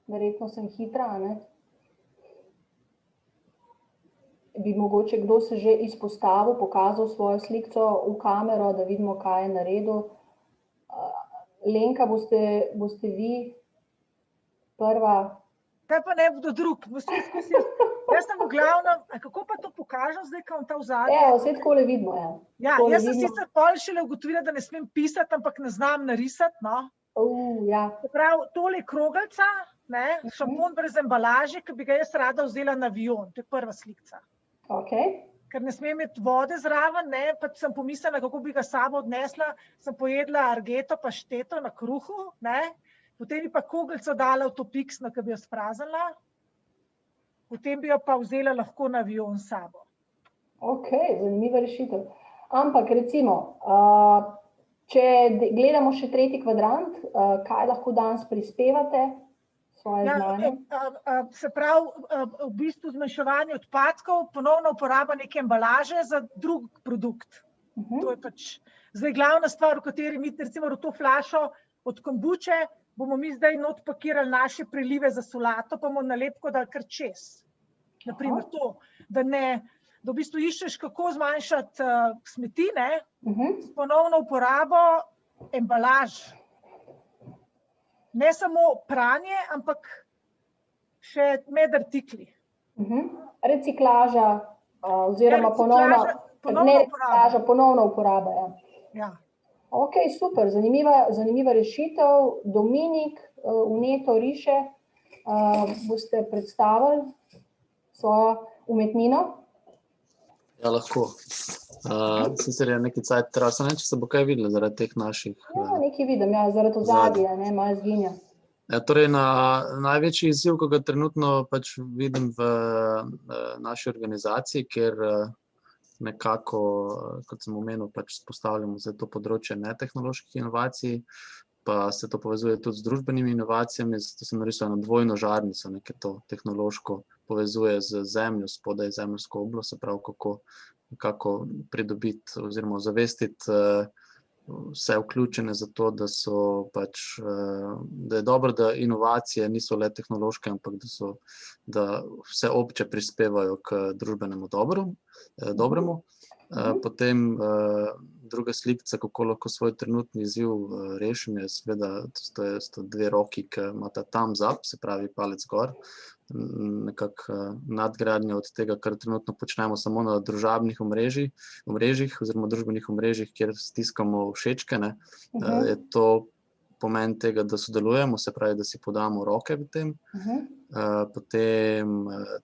A: verjetno sem hitra, ne? Bi mogoče kdo se že izpostavil, pokazal svojo slikico v kamero, da vidimo, kaj je naredil. Lenka, boste vi prva?
I: Kaj pa ne bodo drug? Jaz sem v glavnem, kako pa to pokažem zdaj, ko ta v zadnje?
A: Evo, vse takole vidimo, ja.
I: Ja, jaz sem sicer pol šele ugotovila, da ne smem pisati, ampak ne znam narisati, no.
A: Ja.
I: Prav, tole krogelca, ne, šampon brez embalaže, ki bi ga jaz rada vzela na avion, to je prva slikica.
A: Okay.
I: Ker ne smem imeti vode zraven, ne, pa sem pomislila, kako bi ga sabo odnesla, sem pojedla argeto pa šteto na kruhu, ne, potem bi pa krogelco dala v to piksno, ki bi jo spraznila, potem bi jo pa vzela lahko na avion sabo.
A: Ok, zanimiva rešitev. Ampak recimo, Če gledamo še tretji kvadrant, kaj lahko danes prispevate svoje znanje?
I: Se pravi, v bistvu zmanjševanje odpadkov, ponovna uporaba neke embalaže za drug produkt. To je pač zdaj glavna stvar, v kateri mi recimo v to flašo od kombuče bomo mi zdaj not pakirali naše prelive za solato, pa bomo nalepko dali kar čez. Naprimer to, da v bistvu iščeš, kako zmanjšati smeti, s ponovno uporabo embalaž. Ne samo pranje, ampak še med artikli.
A: Reciklaža oziroma ponovna uporaba.
I: Ja.
A: Ok, super, zanimiva rešitev. Dominik, Vneto riše, boste predstavili svojo umetnino?
C: Ja, lahko. Sicer je nekaj cajt trasa, če se bo kaj videlo zaradi teh naših...
A: Ja, nekaj vidim, zaradi ozadja, malo zginja.
C: Torej, največji izziv, ko ga trenutno pač vidim v naši organizaciji, ker nekako, kot sem omenil, pač spostavljamo za to področje netehnoloških inovacij, pa se to povezuje tudi z družbenimi inovacijami, zato sem narisal na dvojno žarnico, ker to tehnološko povezuje z zemljo, spodaj zemljsko oblast, se pravi, kako pridobiti oziroma zavestiti vse vključene za to, da je dobro, da inovacije niso le tehnološke, ampak da vse obče prispevajo k družbenemu dobremu. Potem druga slikca, kako lahko svoj trenutni izziv rešim, je seveda, to dve roki, ki imata thumbs up, se pravi palec gor, nekako nadgradnja od tega, kar trenutno počnemo samo na družabnih omrežjih oziroma družbenih omrežjih, kjer stiskamo všečke, je to pomen tega, da sodelujemo, se pravi, da si podamo roke v tem. Potem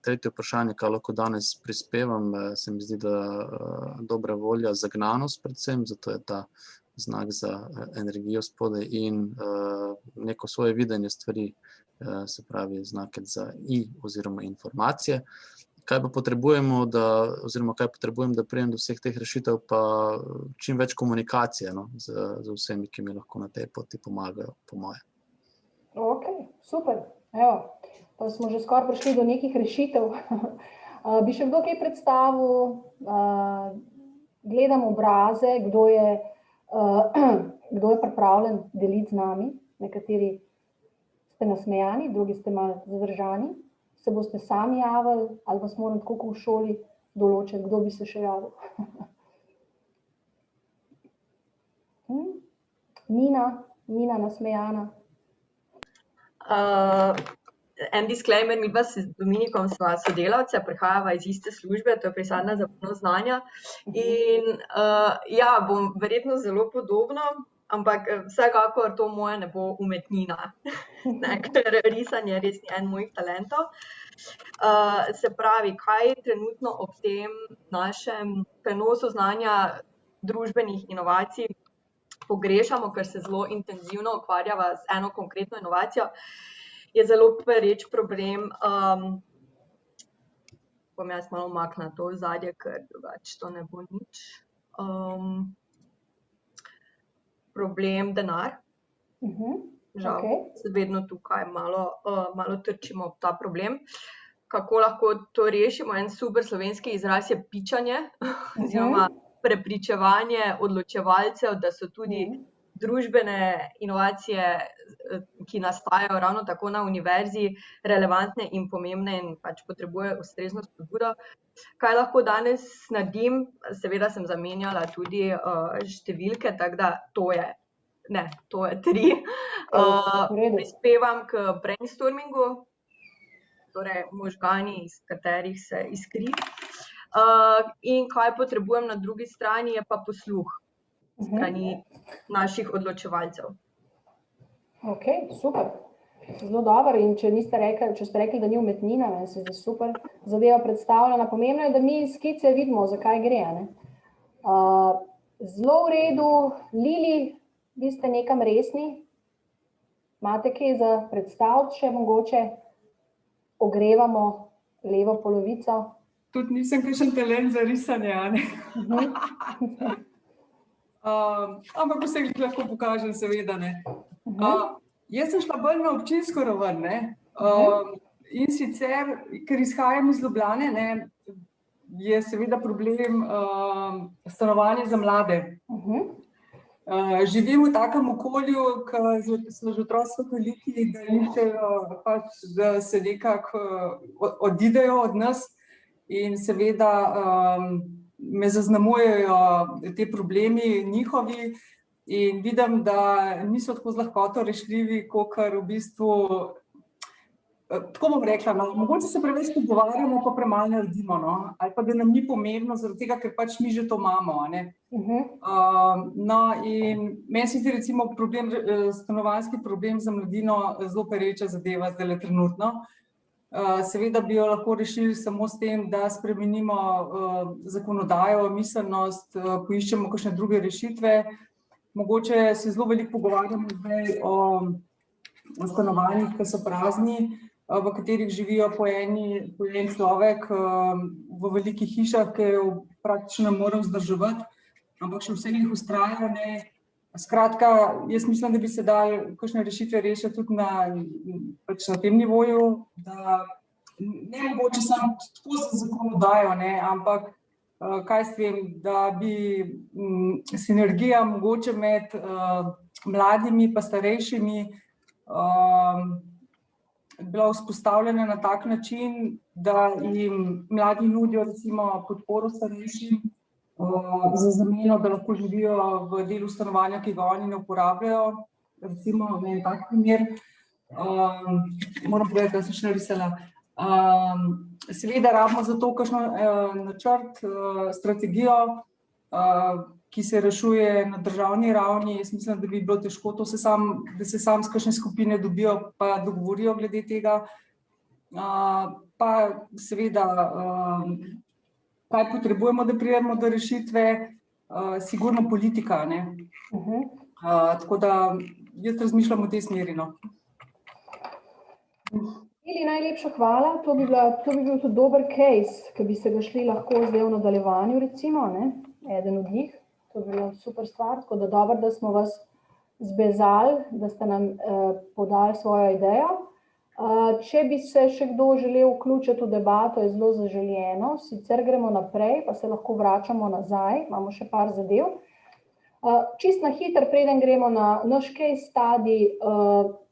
C: tretje vprašanje, kaj lahko danes prispevam, se mi zdi, da dobra volja, zagnanost predvsem, zato je ta znak za energijo spodaj in neko svoje videnje stvari, se pravi znake za oziroma informacije. Kaj pa potrebujemo, oziroma kaj potrebujem, da pridem do vseh teh rešitev, pa čim več komunikacije z vsemi, ki mi lahko na tej poti pomagajo, po moje.
A: Ok, super. Evo, pa smo že skoraj prišli do nekih rešitev. Bi še kdo kaj predstavil? Gledam obraze, kdo je pripravljen deliti z nami. Nekateri ste nasmejani, drugi ste malo zadržani. Se boste sami javili ali vas moram tako kot v šoli določiti, kdo bi se še javil? Nina nasmejana.
H: En disclaimer, midva s Dominikom sva sodelavca, prihajava iz iste službe, to je pisarna za prenos znanja. In ja, bom verjetno zelo podobno, ampak vsekakor to moje ne bo umetnina, ker risanje res ni en mojih talentov. Se pravi, kaj trenutno ob tem našem prenosu znanja družbenih inovacij pogrešamo, ker se zelo intenzivno ukvarjava z eno konkretno inovacijo, je zelo pereč problem. Bom jaz malo umaknila to ozadje, ker drugače to ne bo nič. Problem denar. Žal, vedno tukaj malo trčimo ob ta problem. Kako lahko to rešimo? En super slovenski izraz je pičanje, oziroma prepričevanje odločevalcev, da so tudi družbene inovacije, ki nastajajo ravno tako na univerzi, relevantne in pomembne in pač potrebujejo ustrezno spodbudo. Kaj lahko danes naredim? Seveda sem zamenjala tudi številke, tako da to je 3. Prispevam k brainstormingu, torej možgani, iz katerih se iskri. In kaj potrebujem na drugi strani, je pa posluh strani naših odločevalcev.
A: Ok, super. Zelo dobro. In če ste rekli, da ni umetnina, se zdi super zadeva predstavljena. Pomembno je, da mi iz skice vidimo, zakaj gre. Zelo v redu. Lili, vi ste nekam resni? Imate kaj za predstaviti še mogoče? Ogrevamo levo polovico.
K: Tudi nisem kakšen talent za risanje, Ampak vse jih lahko pokažem, seveda ne. Jaz sem šla bolj na občinsko raven, ne. In sicer, ker izhajam iz Ljubljane, ne, je seveda problem stanovanja za mlade. Živim v takem okolju, ki so že otroci tako veliki, da iščejo pač, da se nekako odidejo od nas in seveda me zaznamujejo te problemi njihovi in vidim, da niso tako z lahkoto rešljivi, kakor v bistvu, tako bom rekla, no, mogoče se preveč pogovarjamo, pa premalo naredimo, no, ali pa da nam ni pomembno, zaradi tega, ker pač mi že to imamo, a ne. No, in meni se zdi recimo problem, stanovanjski problem za mladino zelo pereča zadeva zdajle trenutno. Seveda bi jo lahko rešili samo s tem, da spremenimo zakonodajo, miselnost, poiščemo kakšne druge rešitve. Mogoče se zelo veliko pogovarjamo zdaj o stanovanjih, ki so prazni, v katerih živijo po en človek v velikih hišah, ki jo praktično ne more vzdrževati, ampak še vse jih vztrajajo, ne. Skratka, jaz mislim, da bi se dali kakšne rešitve rešiti tudi pač na tem nivoju, da ne mogoče samo tako z zakonodajo, ne, ampak kaj s tem, da bi sinergija mogoče med mladimi pa starejšimi bila vzpostavljena na tak način, da jim mladi nudijo recimo podporo starejšim za zameno, da lahko živijo v delu stanovanja, ki ga oni ne uporabljajo. Recimo, en tak primer, moram povedati, da sem še narisala. Seveda rabimo za to kakšno načrt, strategijo, ki se rešuje na državni ravni. Jaz mislim, da bi bilo težko to da se sam s kakšne skupine dobijo pa dogovorijo glede tega. Pa seveda, kaj potrebujemo, da pridemo do rešitve, sigurno politika, ne. Tako da jaz razmišljam v tej smeri, no.
A: Ili, najlepša hvala, to bi bil tudi dober case, ki bi se ga šli lahko zdaj v nadaljevanju recimo, ne, eden od njih. To je bila super stvar, tako da dobro, da smo vas zbezali, da ste nam podali svojo idejo. Če bi se še kdo želel vključiti v debato, je zelo zaželjeno, sicer gremo naprej, pa se lahko vračamo nazaj, imamo še par zadev. Čist na hitro, preden gremo na naš case study,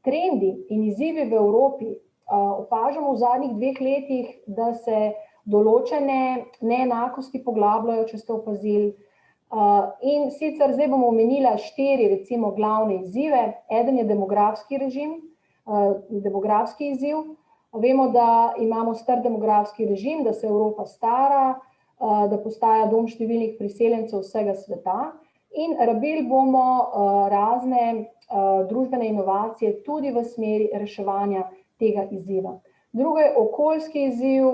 A: trendi in izzivi v Evropi, opažamo v zadnjih 2 letih, da se določene neenakosti poglabljajo, če ste opazili. In sicer zdaj bomo omenila 4 recimo glavne izzive. Eden je demografski režim, demografski izziv. Vemo, da imamo star demografski režim, da se Evropa stara, da postaja dom številnih priseljencev vsega sveta in rabili bomo razne družbene inovacije tudi v smeri reševanja tega izziva. Drugo je okoljski izziv.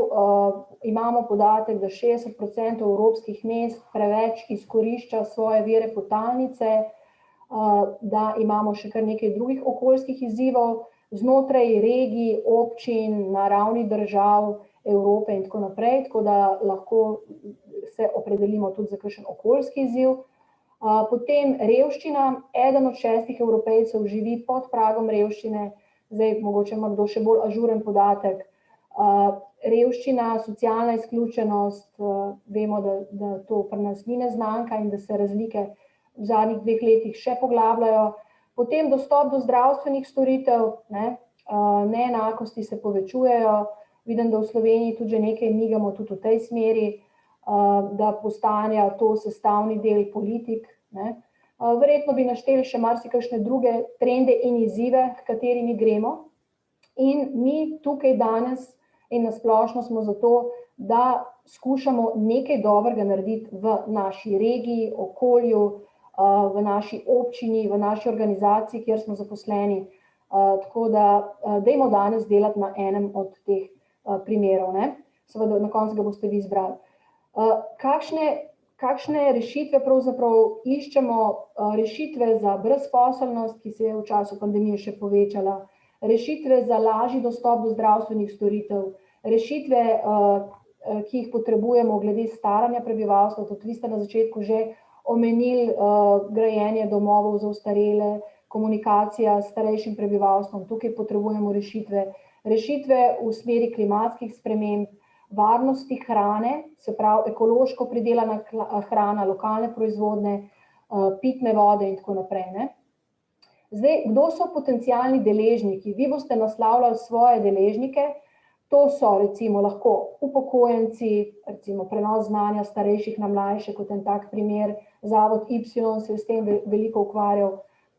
A: Imamo podatek, da 60% evropskih mest preveč izkorišča svoje vire podtalnice, da imamo še kar nekaj drugih okoljskih izzivov znotraj regij, občin, na ravni držav, Evrope in tako naprej, tako da lahko se opredelimo tudi za kakšen okoljski izziv. Potem revščina. Eden od 6 Evropejcev živi pod pragom revščine. Zdaj, mogoče ima kdo še bolj ažuren podatek. Revščina, socialna izključenost, vemo, da to pri nas ni neznanka in da se razlike v zadnjih 2 letih še poglabljajo. Potem dostop do zdravstvenih storitev, neenakosti se povečujejo. Vidim, da v Sloveniji tudi že nekaj migamo tudi v tej smeri, da postane to sestavni del politik, ne. Verjetno bi našteli še marsikakšne druge trende in izzive, h katerimi gremo. In mi tukaj danes in na splošno smo zato, da skušamo nekaj dobrega narediti v naši regiji, okolju, v naši občini, v naši organizaciji, kjer smo zaposleni. Tako da dajmo danes delati na enem od teh primerov, ne. Seveda na koncu ga boste vi izbrali. Kakšne rešitve pravzaprav iščemo? Rešitve za brezposelnost, ki se je v času pandemije še povečala, rešitve za lažji dostop do zdravstvenih storitev, rešitve, ki jih potrebujemo glede staranja prebivalstva, tudi vi ste na začetku že omenili grajenje domovov za ostarele, komunikacija s starejšim prebivalstvom. Tukaj potrebujemo rešitve v smeri klimatskih sprememb, varnosti hrane, se pravi ekološko pridelana hrana, lokalne proizvodne, pitne vode in tako naprej, ne. Zdaj, kdo so potencialni deležniki? Vi boste naslavljali svoje deležnike, to so recimo lahko upokojenci, recimo prenos znanja starejših na mlajše, kot en tak primer, Zavod Y se je s tem veliko ukvarjal,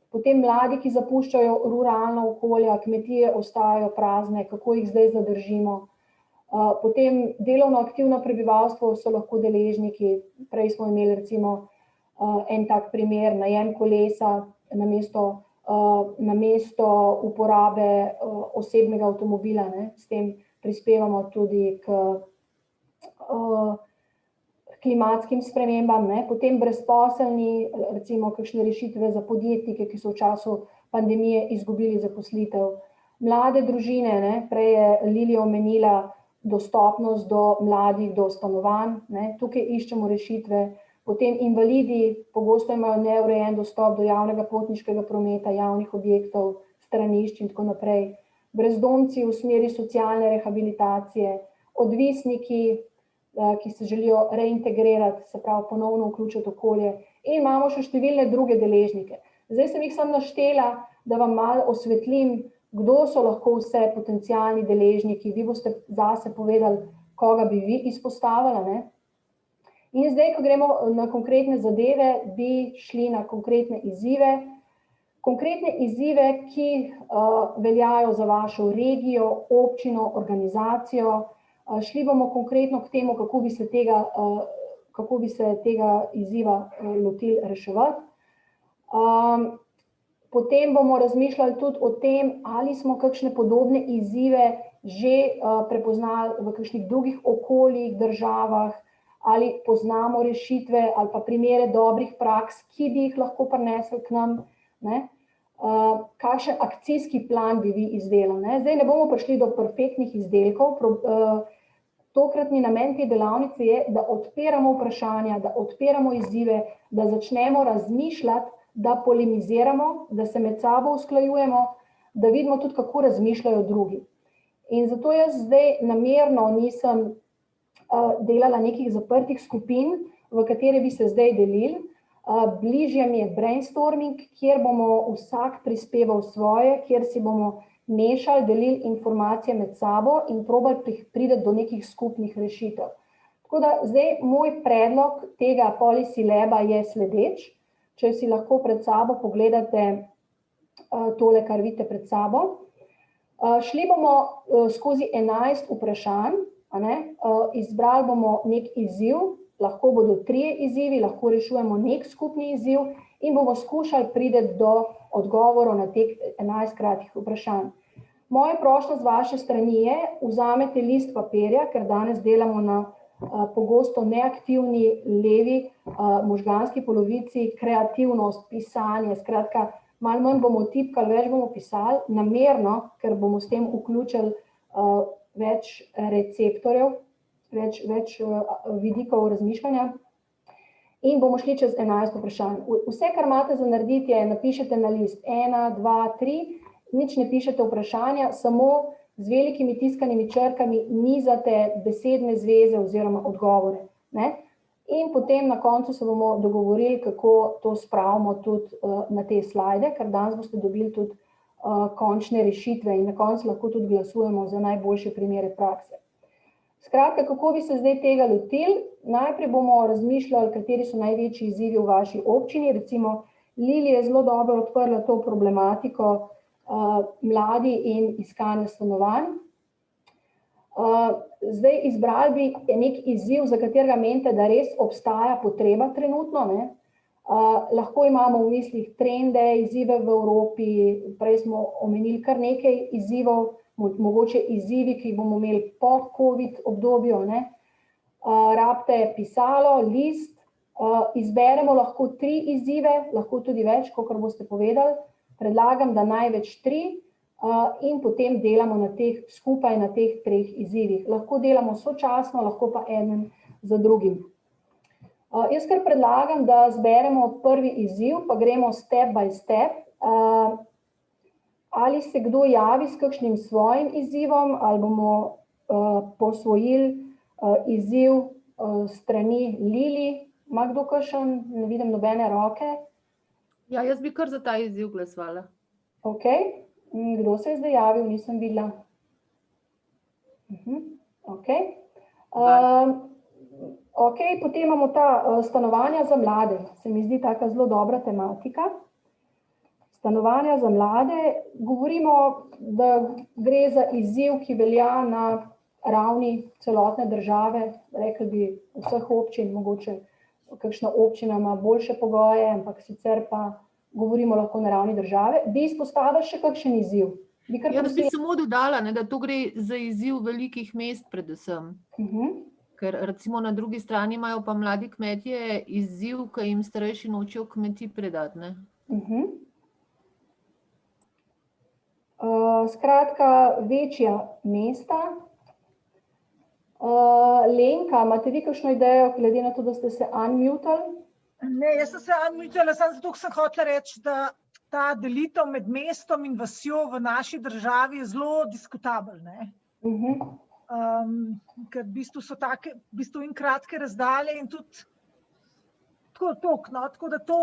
A: potem mladi, ki zapuščajo ruralna okolja, kmetije ostajajo prazne, kako jih zdaj zadržimo, potem delovno aktivno prebivalstvo so lahko deležniki, prej smo imeli recimo en tak primer, najem kolesa namesto uporabe osebnega avtomobila, ne, s tem prispevamo tudi k klimatskim spremembam, ne, potem brezposelni, recimo kakšne rešitve za podjetnike, ki so v času pandemije izgubili zaposlitev, mlade družine, ne, prej je Lilija omenila dostopnost do mladih, do stanovanj, ne, tukaj iščemo rešitve, potem invalidi pogosto imajo neurejen dostop do javnega potniškega prometa, javnih objektov, stranišč in tako naprej, brezdomci v smeri socialne rehabilitacije, odvisniki, ki se želijo reintegrirati, se pravi ponovno vključiti v okolje, in imamo še številne druge deležnike. Zdaj sem jih samo naštela, da vam malo osvetlim, kdo so lahko vse potencialni deležniki, vi boste zase povedali, koga bi vi izpostavili, ne. In zdaj, ko gremo na konkretne zadeve, bi šli na konkretne izzive, ki veljajo za vašo regijo, občino, organizacijo, šli bomo konkretno k temu, kako bi se tega izziva lotili reševati. Potem bomo razmišljali tudi o tem, ali smo kakšne podobne izzive že prepoznali v kakšnih drugih okoljih, državah, ali poznamo rešitve ali pa primere dobrih praks, ki bi jih lahko prinesli k nam, ne. Kakšen akcijski plan bi vi izdelali, ne. Zdaj ne bomo prišli do perfektnih izdelkov, tokratni namen te delavnice je, da odpiramo vprašanja, da odpiramo izzive, da začnemo razmišljati, da polemiziramo, da se med sabo usklajujemo, da vidimo tudi, kako razmišljajo drugi. In zato jaz zdaj namerno nisem delala nekih zaprtih skupin, v katere bi se zdaj delili. Bližje mi je brainstorming, kjer bomo vsak prispeval svoje, kjer si bomo mešali, delili informacije med sabo in probali priti do nekih skupnih rešitev. Tako da zdaj moj predlog tega Policy Laba je sledeč, če si lahko pred sabo pogledate tole, kar vidite pred sabo. Šli bomo skozi 11 vprašanj, izbrali bomo nek izziv, lahko bodo 3 izzivi, lahko rešujemo nek skupni izziv in bomo skušali priti do odgovorov na teh 11 kratkih vprašanj. Moja prošnja z vaše strani je, vzamete list papirja, ker danes delamo na pogosto neaktivni levi možganski polovici, kreativnost, pisanje, skratka, malo manj bomo tipkali, več bomo pisali, namerno, ker bomo s tem vključili več receptorjev, več vidikov razmišljanja in bomo šli čez 11 vprašanj. Vse, kar imate za narediti, je napišete na list 1, 2, 3, nič ne pišete vprašanja, samo z velikimi tiskanimi črkami nizate besedne zveze oziroma odgovore, ne. In potem na koncu se bomo dogovorili, kako to spravimo tudi na te slajde, ker danes boste dobili tudi končne rešitve in na koncu lahko tudi glasujemo za najboljše primere prakse. Skratka, kako bi se zdaj tega lotili? Najprej bomo razmišljali, kateri so največji izzivi v vaši občini, recimo Lilija je zelo dobro odprla to problematiko mladi in iskanje stanovanj. Zdaj izbrali bi nek izziv, za katerega menite, da res obstaja potreba trenutno, ne. Lahko imamo v mislih trende, izzive v Evropi, prej smo omenili kar nekaj izzivov, mogoče izzivi, ki jih bomo imeli po COVID obdobju, ne. Rabite pisalo, list, izberemo lahko 3 izzive, lahko tudi več, kakor boste povedali, predlagam, da največ 3 in potem delamo skupaj na teh 3 izzivih. Lahko delamo sočasno, lahko pa eden za drugim. Jaz kar predlagam, da zberemo prvi izziv, pa gremo step by step. Ali se kdo javi s kakšnim svojim izzivom, ali bomo posvojili izziv strani Lili. Ima kdo kakšen? Ne vidim nobene roke.
D: Ja, jaz bi kar za ta izziv glasovala.
A: Ok, kdo se je zdaj javil? Nisem videla. Ok. Ok, potem imamo ta stanovanja za mlade. Se mi zdi taka zelo dobra tematika. Stanovanja za mlade. Govorimo, da gre za izziv, ki velja na ravni celotne države, rekli bi vseh občin, mogoče kakšna občina ima boljše pogoje, ampak sicer pa govorimo lahko na ravni države. Bi izpostavili še kakšen izziv?
D: Jaz bi samo dodala, da to gre za izziv velikih mest predvsem. Ker recimo na drugi strani imajo pa mladi kmetje izziv, ki jim starejši nočejo kmetij predati.
A: Skratka, večja mesta. Lenka, imate vi kakšno idejo, glede na to, da ste se unmutali?
I: Ne, jaz sem se unmutala, samo zato sem hotela reči, da ta delitev med mestom in vasjo v naši državi je zelo diskutabel. Ker v bistvu so take, v bistvu in kratke razdalje in tudi tako da to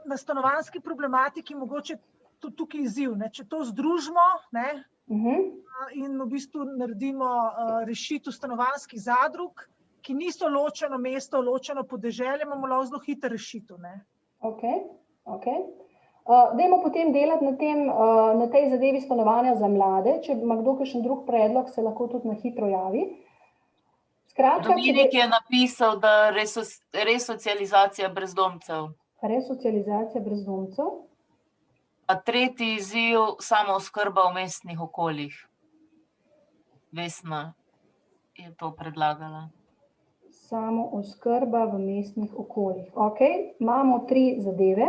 I: na stanovanjski problematiki mogoče tudi tukaj izziv, če to združimo, in v bistvu naredimo rešitev stanovanjskih zadrug, ki niso ločeno mesto, ločeno podeželje, imamo lahko zelo hitro rešitev.
A: Ok. Dajmo potem delati na tej zadevi stanovanja za mlade. Če ima kdo kakšen drug predlog, se lahko tudi na hitro javi.
F: Dominik je napisal, da resocializacija brezdomcev.
A: Resocializacija brezdomcev.
F: A tretji izziv, samooskrba v mestnih okoljih. Vesna je to predlagala.
A: Samooskrba v mestnih okoljih. Ok, imamo 3 zadeve.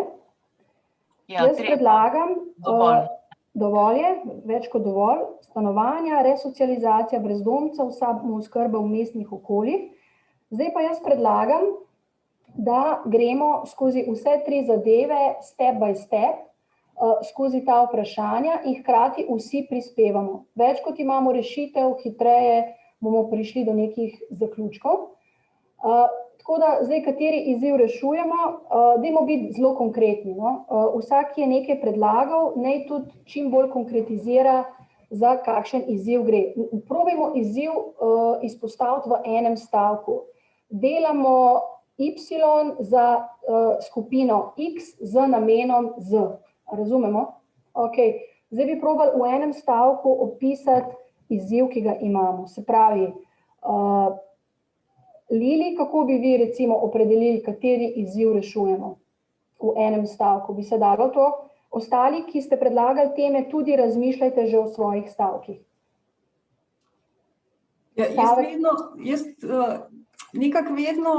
A: Jaz predlagam, dovolj je, več kot dovolj, stanovanja, resocializacija brezdomcev, samooskrba v mestnih okoljih. Zdaj pa jaz predlagam, da gremo skozi vse 3 zadeve, step by step, skozi ta vprašanja in hkrati vsi prispevamo. Več kot imamo rešitev, hitreje bomo prišli do nekih zaključkov. Tako da zdaj, kateri izziv rešujemo, dajmo biti zelo konkretni. Vsak, ki je nekaj predlagal, naj tudi čim bolj konkretizira, za kakšen izziv gre. Probajmo izziv izpostaviti v enem stavku. Delamo Y za skupino X z namenom Z. Razumemo? Ok. Zdaj bi probali v enem stavku opisati izziv, ki ga imamo. Se pravi, Lili, kako bi vi recimo opredelili, kateri izziv rešujemo v enem stavku? Bi se dalo to? Ostali, ki ste predlagali teme, tudi razmišljajte že o svojih stavkih.
K: Jaz nekako vedno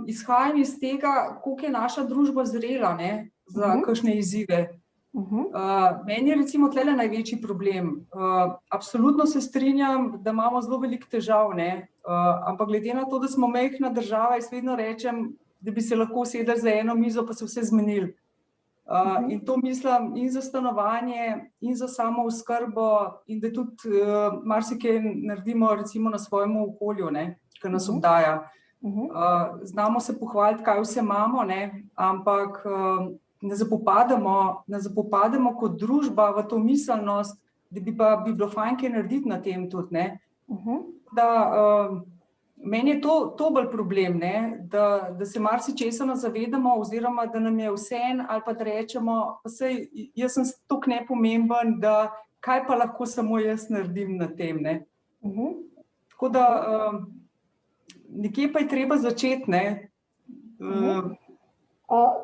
K: izhajam iz tega, koliko je naša družba zrela za kakšne izzive. Meni je recimo tlele največji problem. Absolutno se strinjam, da imamo zelo veliko težav, ampak glede na to, da smo majhna država, jaz vedno rečem, da bi se lahko usedli za eno mizo, pa se vse zmenili. In to mislim in za stanovanje, in za samooskrbo, in da tudi marsikaj naredimo recimo na svojem okolju, ki nas obdaja. Znamo se pohvaliti, kaj vse imamo, ampak ne zapopademo kot družba v to miselnost, da bi bilo fajn kaj narediti na tem tudi. Meni je to bolj problem, da se marsičesa ne zavedamo oziroma da nam je vseeno ali pa da rečemo, saj jaz sem toliko nepomemben, da kaj pa lahko samo jaz naredim na tem. Tako da nekje pa je treba začeti.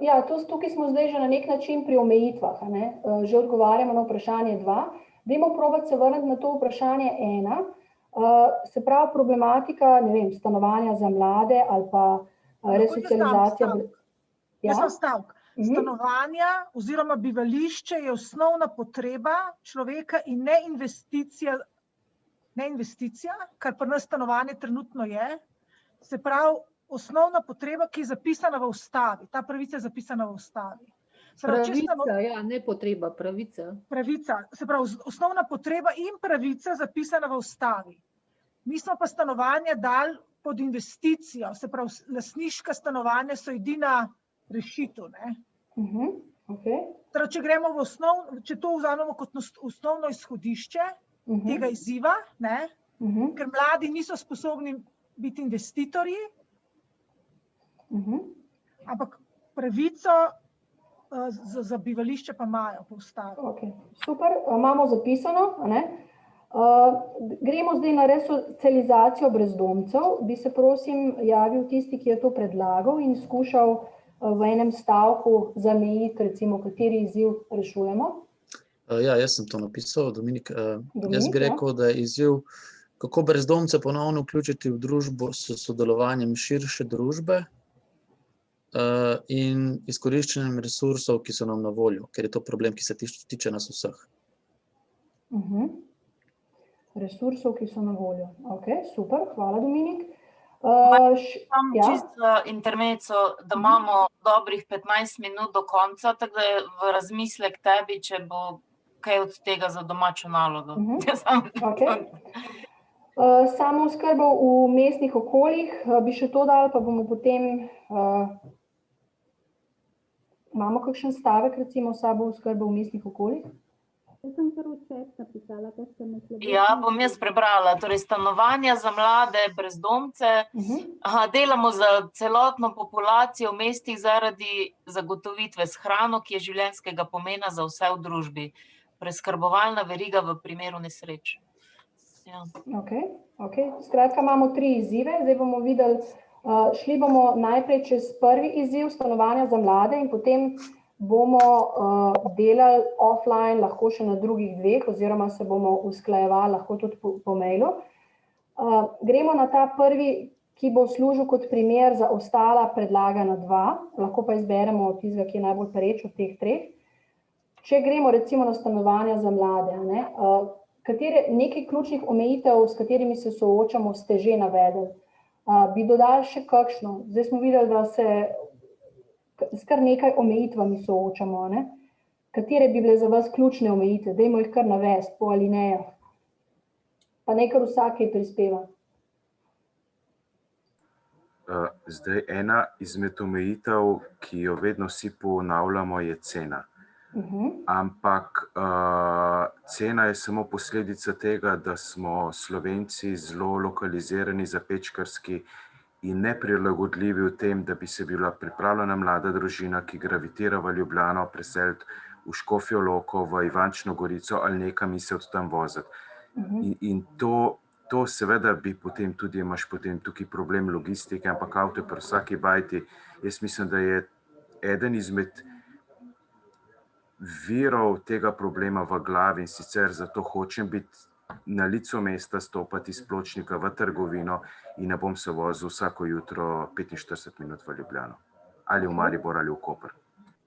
A: Ja, tukaj smo zdaj že na nek način pri omejitvah. Že odgovarjamo na vprašanje 2. Dajmo probati se vrniti na to vprašanje 1. Se pravi problematika, stanovanja za mlade ali pa resocializacija.
I: Jaz sem stavek. Stanovanja oziroma bivališče je osnovna potreba človeka in ne investicija, kar pri nas stanovanje trenutno je. Se pravi, osnovna potreba, ki je zapisana v ustavi. Ta pravica je zapisana v ustavi.
D: Pravica, ja, ne potreba, pravica.
I: Pravica, se pravi, osnovna potreba in pravica zapisana v ustavi. Mi smo pa stanovanje dali pod investicijo, se pravi, lastniška stanovanja so edina rešitev, ne?
A: Okay.
I: Torej, če to vzamemo kot osnovno izhodišče tega izziva, ne? Ker mladi niso sposobni biti investitorji, ampak pravico za bivališče pa imajo po ustavi.
A: Okay. Super, imamo zapisano, ne? Gremo zdaj na resocializacijo brezdomcev. Bi se prosim javil tisti, ki je to predlagal in skušal v enem stavku zamejiti, recimo, kateri izziv rešujemo.
C: Ja, jaz sem to napisal, Dominik. Jaz bi rekel, da je izziv, kako brezdomce ponovno vključiti v družbo s sodelovanjem širše družbe in izkoriščenjem resursov, ki so nam na voljo, ker je to problem, ki se tiče nas vseh.
A: Resursov, ki so na voljo. Ok, super, hvala Dominik.
F: Čisto intermezzo, da imamo dobrih 15 minut do konca, tako da je v razmislek tebi, če bo kaj od tega za domačo nalogo.
A: Samooskrba v mestnih okoljih, bi še to dali, pa bomo potem, imamo kakšen stavek, recimo, samooskrba v mestnih okoljih?
F: Ja, bom jaz prebrala. Torej, stanovanja za mlade brezdomce. Delamo za celotno populacijo v mestih zaradi zagotovitve s hrano, ki je življenjskega pomena za vse v družbi. Preskrbovalna veriga v primeru nesreč. Ja.
A: Ok. Skratka, imamo 3 izzive. Zdaj bomo videli, šli bomo najprej čez prvi izziv stanovanja za mlade in potem bomo delali offline, lahko še na drugih 2, oziroma se bomo usklajevali, lahko tudi po mailu. Gremo na ta prvi, ki bo služil kot primer za ostala predlagana 2, lahko pa izberemo tistega, ki je najbolj pereč od teh 3. Če gremo recimo na stanovanja za mlade, nekaj ključnih omejitev, s katerimi se soočamo, ste že navedli. Bi dodali še kakšno? Zdaj smo videli, da se s kar nekaj omejitvami soočamo, ne? Katere bi bile za vas ključne omejitve? Dajmo jih kar navesti po alinejah. Pa nekaj vsake prispeva.
J: Zdaj, ena izmed omejitev, ki jo vedno vsi ponavljamo, je cena. Ampak cena je samo posledica tega, da smo Slovenci zelo lokalizirani, zapečkarski in neprilagodljivi v tem, da bi se bila pripravljena mlada družina, ki gravitira v Ljubljano, preseliti v Škofjo Loko, v Ivančno Gorico ali nekam in se od tam voziti. In to seveda bi potem tudi, imaš potem tukaj problem logistike, ampak avto pri vsaki bajti, jaz mislim, da je eden izmed virov tega problema v glavi in sicer zato hočem biti na licu mesta, stopati iz Pločnika v trgovino in ne bom se vozil vsako jutro 45 minut v Ljubljano. Ali v Maribor ali v Koper.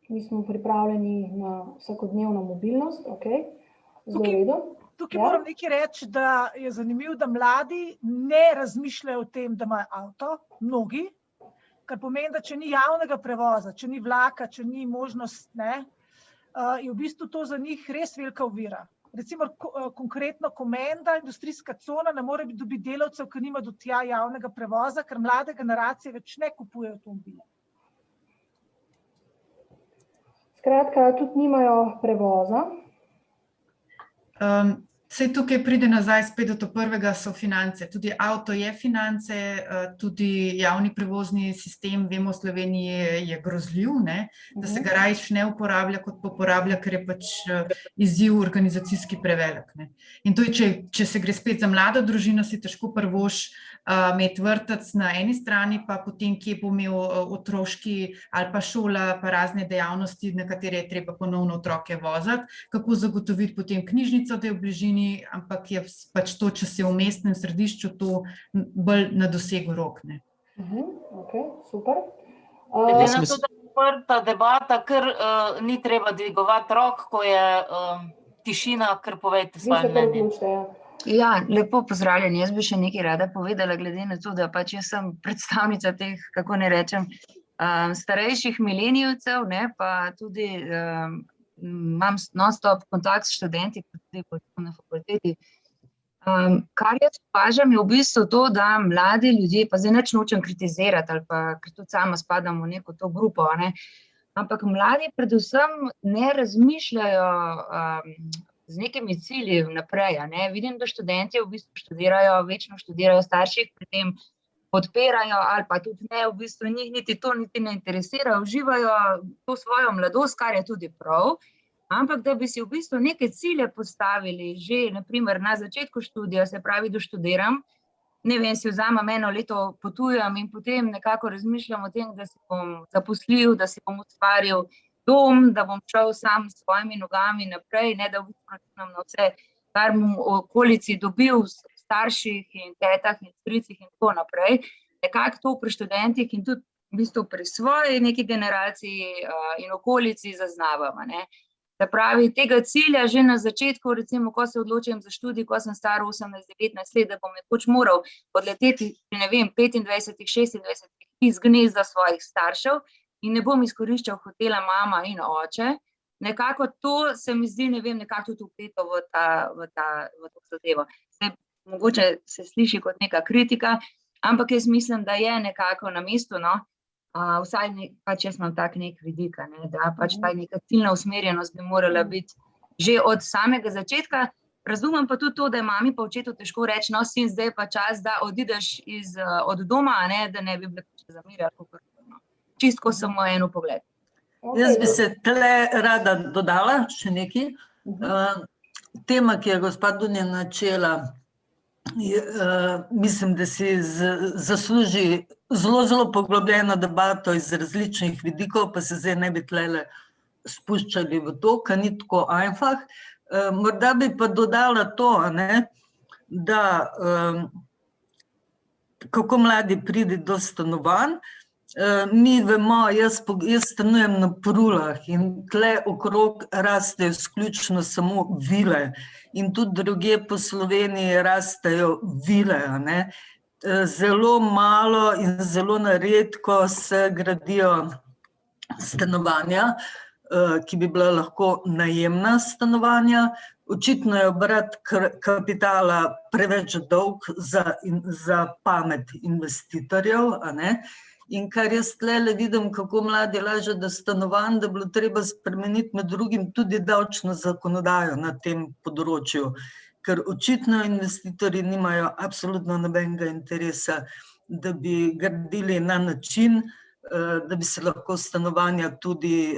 A: Mi smo pripravljeni na vsakodnevno mobilnost, ok. Zelo redo.
I: Tukaj moram nekaj reči, da je zanimivo, da mladi ne razmišljajo o tem, da imajo avto, mnogi, kar pomeni, da če ni javnega prevoza, če ni vlaka, če ni možnost, je v bistvu to za njih res velika ovira. Recimo konkretno Komenda, industrijska cona, ne more dobiti delavcev, ker nima do tja javnega prevoza, ker mlade generacije več ne kupujejo avtomobile.
A: Skratka, tudi nimajo prevoza.
L: Saj tukaj pride nazaj spet do prvega, so finance. Tudi avto je finance, tudi javni prevozni sistem, vemo, v Sloveniji je grozljiv, da se ga rajš ne uporablja, kot pa uporablja, ker je pač izziv organizacijski prevelik. In to je, če se gre spet za mlado družino, si težko prvoš imeti vrtec na eni strani, pa potem, kje bo imel otroški ali pa šola, pa razne dejavnosti, na katere je treba ponovno otroke voziti, kako zagotoviti potem knjižnico, da je v bližini, ampak je pač to, če si v mestnem središču, to bolj na dosegu rok.
A: Ok, super.
F: Glede na to, da je odprta debata, ker ni treba dvigovati rok, ko je tišina, ker povejte svoje mnenje.
M: Ja, lepo pozdravljeni. Jaz bi še nekaj rada povedala, glede na to, da pač jaz sem predstavnica teh, kako ne rečem, starejših milenijevcev, ne, pa tudi imam non-stop kontakt s študenti, tudi na fakulteti. Kar jaz opažam je v bistvu to, da mladi ljudje, pa zdaj nič nočem kritizirati ali pa, ker tudi sama spadam v neko to grupo, ne, ampak mladi predvsem ne razmišljajo z nekimi cilji naprej, ne. Vidim, da študenti v bistvu študirajo, večno študirajo, starši pri tem podpirajo ali pa tudi ne, v bistvu njih niti to niti ne interesira, uživajo to svojo mladost, kar je tudi prav, ampak da bi si v bistvu neke cilje postavili že, na primer, na začetku študija, se pravi, doštudiram, ne vem, si vzamem 1 leto, potujem in potem nekako razmišljam o tem, da se bom zaposlil, da si bom ustvaril dom, da bom šel sam s svojimi nogami naprej, ne da v bistvu računam na vse, kar bom v okolici dobil v starših in tetah in stricih in tako naprej. Nekako to pri študentih in tudi v bistvu pri svoji neki generaciji in okolici zaznavam, ne. Se pravi, tega cilja že na začetku, recimo, ko se odločim za študij, ko sem star 18-19 let, da bom nekoč moral odleteti, ne vem, 25-26 iz gnezda svojih staršev in ne bom izkoriščal hotela mama in oče. Nekako to se mi zdi, ne vem, nekako tudi vpeto v to zadevo. Zdaj, mogoče se sliši kot neka kritika, ampak jaz mislim, da je nekako na mestu, no. Vsaj pač jaz imam tak nek vidik, ne, da pač ta neka ciljna usmerjenost bi morala biti že od samega začetka. Razumem pa tudi to, da je mami pa očetu težko reči, no, sin, zdaj pa čas, da odideš od doma, ne, da ne bi bile zamere ali kako. Čistko samo en pogled.
G: Jaz bi se tle rada dodala še nekaj. Tema, ki je gospa Dunja načela, mislim, da si zasluži zelo poglobljeno debato iz različnih vidikov, pa se zdaj ne bi tlele spuščali v to, ker ni tako einfach. Morda bi pa dodala to, ne, da kako mladi pride do stanovanj. Mi vemo, jaz stanujem na Prulah in tle okrog rastejo izključno samo vile in tudi drugje po Sloveniji rastejo vile, ne. Zelo malo in zelo redko se gradijo stanovanja, ki bi bila lahko najemna stanovanja. Očitno je obrat kapitala preveč dolg za pamet investitorjev, a ne. In kar jaz tlele vidim, kako mladi lažejo do stanovanj, da bi bilo treba spremeniti med drugim tudi davčno zakonodajo na tem področju, ker očitno investitorji nimajo absolutno nobenega interesa, da bi gradili na način, da bi se lahko stanovanja tudi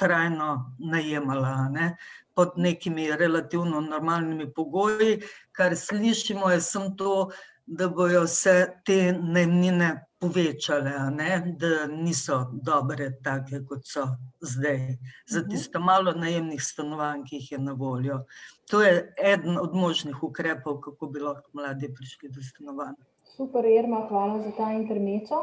G: trajno najemala, ne, pod nekimi relativno normalnimi pogoji. Kar slišimo je samo to, da bojo se te najemnine povečale, ne, da niso dobre take, kot so zdaj, za tisto malo najemnih stanovanj, ki jih je na voljo. To je eden od možnih ukrepov, kako bi lahko mladi prišli do stanovanj.
A: Super, Irma, hvala za ta intermezzo.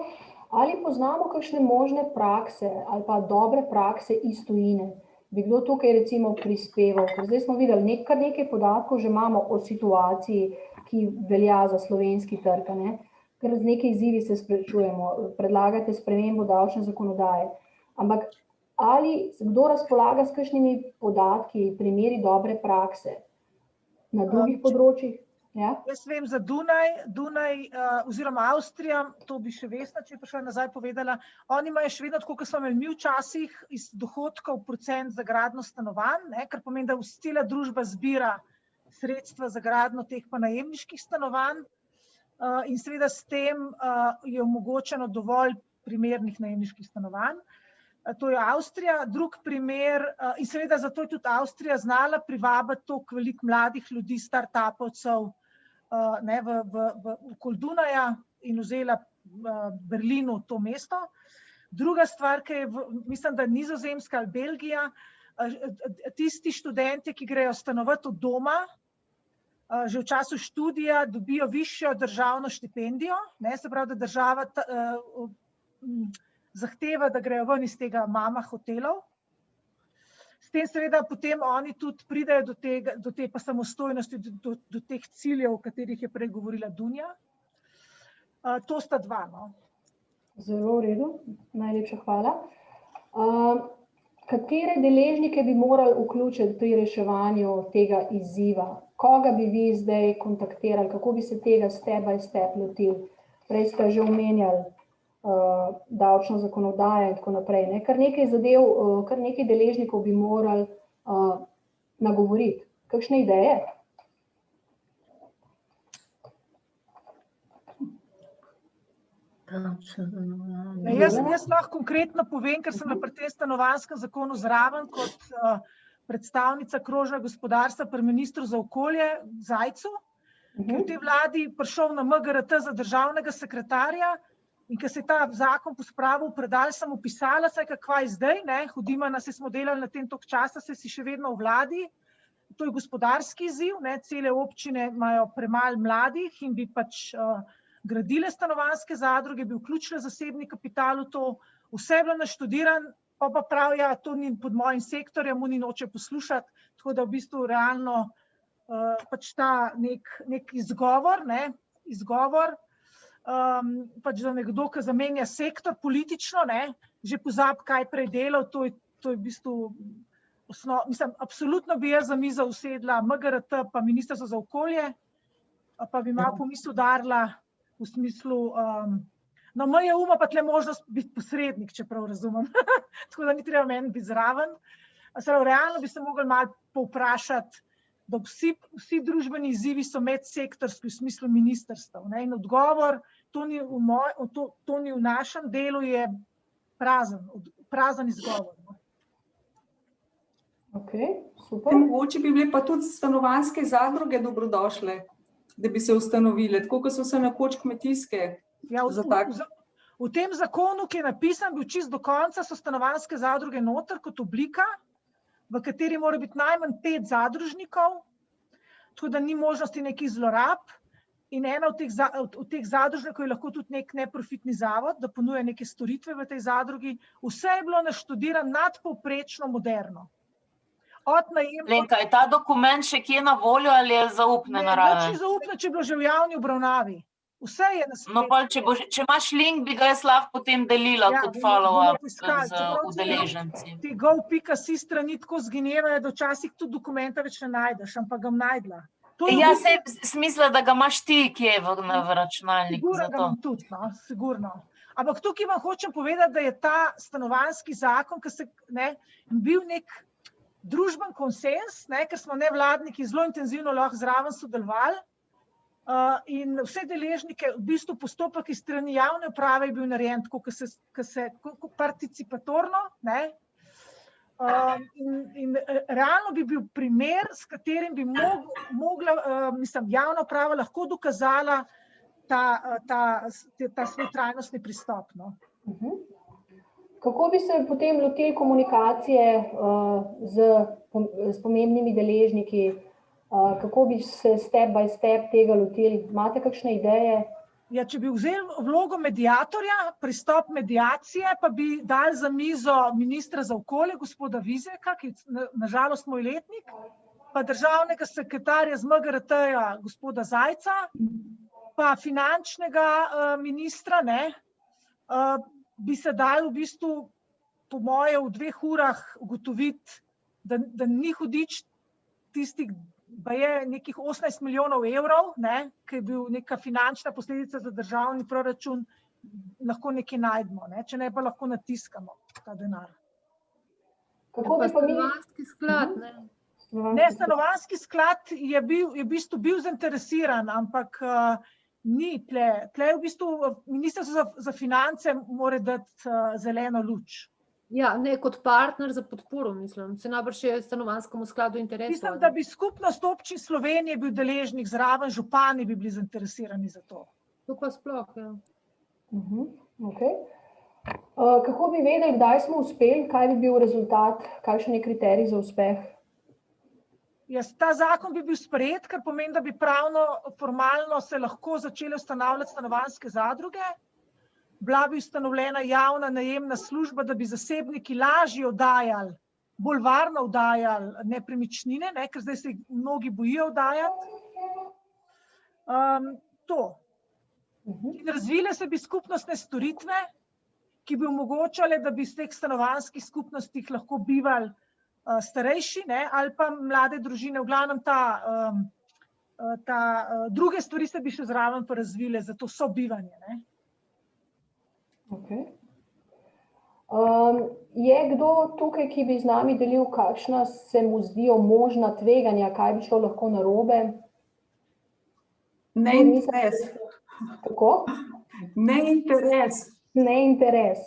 A: Ali poznamo kakšne možne prakse ali pa dobre prakse iz tujine? Bi kdo tukaj recimo prispeval? Ker zdaj smo videli kar nekaj podatkov, že imamo o situaciji, ki velja za slovenski trg, ne? Ker z nekaj izzivi se sprašujemo, predlagate spremembo davčne zakonodaje. Ampak ali kdo razpolaga s kakšnimi podatki, primeri dobre prakse na drugih področjih? Ja?
I: Jaz vem za Dunaj oziroma Avstrija, to bi še Vesna, če je prišla nazaj povedala, oni imajo še vedno, tako kot smo imeli mi včasih, iz dohodkov procent za gradnjo stanovanj, ne, kar pomeni, da cela družba zbira sredstva za gradnjo teh pa najemniških stanovanj. In seveda s tem je omogočeno dovolj primernih najemniških stanovanj. To je Avstrija. Drug primer, in seveda zato je tudi Avstrija znala privabiti toliko veliko mladih ljudi, startupovcev okoli Dunaja in vzela Berlinu to mesto. Druga stvar, ki je, mislim, da Nizozemska ali Belgija, tisti študenti, ki grejo stanovati od doma, že v času študija dobijo višjo državno štipendijo, ne, se pravi, da država zahteva, da grejo ven iz tega mama hotelov. S tem seveda potem oni tudi pridejo do te pa samostojnosti, do teh ciljev, o katerih je prej govorila Dunja. To sta dva, no.
A: Zelo v redu, najlepša hvala. Katere deležnike bi morali vključiti pri reševanju tega izziva? Koga bi vi zdaj kontaktirali, kako bi se tega step by step lotili? Prej ste že omenjali davčno zakonodajo in tako naprej. Kar nekaj zadev, kar nekaj deležnikov bi morali nagovoriti. Kakšne ideje?
I: Jaz lahko konkretno povem, ker sem pri tem stanovanjskem zakonu zraven kot predstavnica krožnega gospodarstva pri ministru za okolje Zajcu, ki je v tej vladi prišel na MGRT za državnega sekretarja in ker se je ta zakon pospravil v predal, sem opisala, saj kakva je zdaj, hodimo nas, smo delali na tem toliko časa, saj si še vedno v vladi. To je gospodarski izziv, cele občine imajo premalo mladih in bi pač gradile stanovanjske zadruge, bi vključile zasebni kapital v to, vse je bilo naštudiran, pa prav, ja, to ni pod mojim sektorjem, mu ni noče poslušati, tako da v bistvu realno pač ta nek izgovor, pač za nekdo, ki zamenja sektor politično, že pozabi, kaj prej delal, to je v bistvu mislim, absolutno bi jaz za mizo usedla MGRT pa Ministrstvo za okolje, pa bi malo pomisel udarila v smislu, no, MJU ima pa tle možnost biti posrednik, če prav razumem, tako da ni treba meni biti zraven. Realno bi se mogli malo povprašati, da vsi družbeni izzivi so medsektorski v smislu ministrstev. In odgovor, to ni v našem delu, je prazen izgovor.
A: Ok, super.
K: Mogoče bi bile pa tudi stanovanjske zadruge dobrodošle, da bi se ustanovile, tako kot so se nekoč kmetijske.
I: V tem zakonu, ki je napisan, bil čist do konca, so stanovanjske zadruge noter kot oblika, v kateri mora biti najmanj 5 zadružnikov, tako da ni možnosti nekih zlorab. In ena od teh zadružnikov je lahko tudi nek neprofitni zavod, da ponuja neke storitve v tej zadrugi. Vse je bilo naštudirano nadpovprečno moderno.
F: Lenka, je ta dokument še kje na voljo ali je zaupne narave?
I: Ne, zaupne, če je bilo že v javni obravnavi. Vse je na spletu.
F: No, pa če imaš link, bi ga jaz lahko potem delila kot follow-up z udeleženci.
I: Ti gov.si strani tako zginevajo, da včasih tudi dokumenta več ne najdeš, ampak ga bom najdla.
F: Ja, se je smisla, da ga imaš ti kje v računalniku.
I: Sigurno ga bom tudi, no, sigurno. Ampak tukaj vam hočem povedati, da je ta stanovanjski zakon, ki se bil nek družben konsens, ker smo nevladniki zelo intenzivno lahko zraven sodelovali in vse deležnike, v bistvu postopek iz strani javne uprave je bil narejen tako, kot participatorno, in realno bi bil primer, s katerim bi mogla, javna uprava lahko dokazala ta svoj trajnostni pristop.
A: Kako bi se potem lotili komunikacije s pomembnimi deležniki? Kako bi se step by step tega lotili? Imate kakšne ideje?
I: Ja, če bi vzeli vlogo mediatorja, pristop mediacije, pa bi dali za mizo ministra za okolje, gospoda Vizjaka, ki je nažalost moj letnik, pa državnega sekretarja z MGRT-ja, gospoda Zajca, pa finančnega ministra, bi se dali v bistvu, po moje, v 2 urah ugotoviti, da ni hudič tistih, pa je nekih 18 milijonov evrov, ki je bil neka finančna posledica za državni proračun, lahko nekaj najdemo, če ne pa lahko natiskamo ta denar.
A: Kako bi pa mi?
D: Stanovanjski sklad,
I: Ne, stanovanjski sklad je v bistvu bil zainteresiran, ampak ni tle. Tle v bistvu Ministrstvo za finance mora dati zeleno luč.
D: Ja, ne kot partner za podporo, mislim. Se najbrž je stanovanjskemu skladu interesu.
I: Mislim, da bi skupnost občin Slovenije bil deležnik zraven, župani bi bili zainteresirani za to.
D: To pa sploh, ja.
A: Okay. Kako bi vedeli, kdaj smo uspeli, kaj bi bil rezultat, kakšen je kriterij za uspeh?
I: Ta zakon bi bil sprejet, kar pomeni, da bi pravno, formalno se lahko začele ustanavljati stanovanjske zadruge. Bila bi ustanovljena javna najemna služba, da bi zasebniki lažje oddajali bolj varno oddajali nepremičnine, ne, ker zdaj se mnogi bojijo oddajati. To. In razvile se bi skupnostne storitve, ki bi omogočale, da bi iz teh stanovanjskih skupnostih lahko bivali starejši, ne, ali pa mlade družine, v glavnem druge stvari se bi še zraven pa razvile za to sobivanje. Ne.
A: Okay. Je kdo tukaj, ki bi z nami delil, kakšna se mu zdijo možna tveganja, kaj bi šlo lahko narobe?
K: Neinteres.
A: Kako?
K: Neinteres.
A: Neinteres.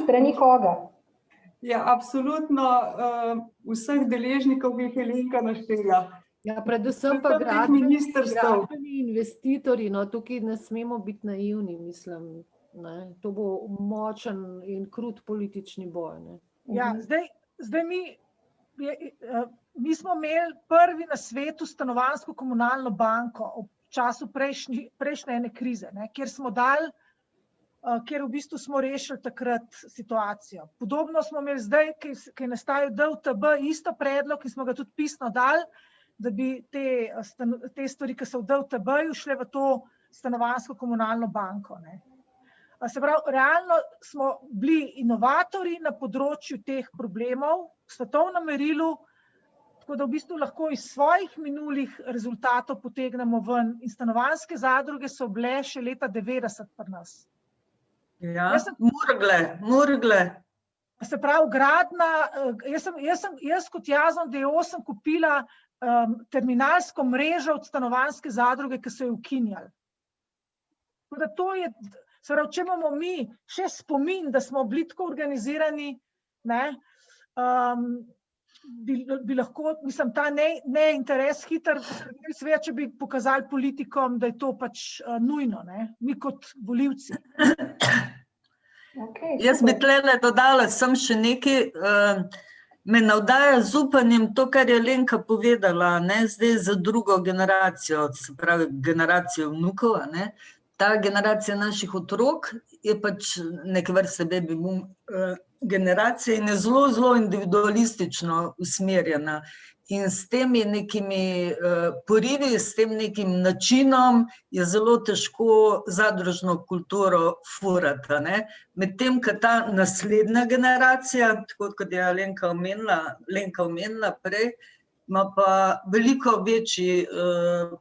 A: Strani koga?
K: Ja, absolutno vseh deležnikov, ki jih je Lenka naštela.
D: Ja, predvsem pa gradbeni investitorji, no, tukaj ne smemo biti naivni, mislim. Ne, to bo močen in krut politični boj. Ne.
I: Ja, zdaj mi smo imeli prvi na svetu stanovanjsko komunalno banko ob času prejšnje ene krize, ne, kjer v bistvu smo rešili takrat situacijo. Podobno smo imeli zdaj, ki je nastajal DUTB, isto predlog in smo ga tudi pisno dali, da bi te stvari, ki so v DUTB-ju, šle v to stanovanjsko komunalno banko. Ne. Se pravi, realno smo bili inovatorji na področju teh problemov v svetovnem merilu, tako da v bistvu lahko iz svojih minulih rezultatov potegnemo ven. In stanovanjske zadruge so bile še leta 90 pri nas.
G: Ja, morgle.
I: Se pravi, gradna, jaz kot Jazon D8 kupila terminalsko mrežo od stanovanjske zadruge, ki so jo ukinjali. Tako da to je... Se pravi, če imamo mi še spomin, da smo bili tako organizirani, ne, bi lahko, mislim, ta neinteres hiter, če bi pokazali politikom, da je to pač nujno, ne, mi kot volivci.
A: Okay,
G: jaz bi tlele dodala sem še nekaj, me navdaja z upanjem to, kar je Lenka povedala, ne, zdaj za drugo generacijo, se pravi generacijo vnukov, ne. Ta generacija naših otrok je pač neke vrste baby boom generacija in je zelo, zelo individualistično usmerjena. In s temi nekimi porivi, s tem nekim načinom je zelo težko zadružno kulturo furati, ne. Medtem, ko ta naslednja generacija, tako kot je Lenka omenila prej, ima pa veliko večji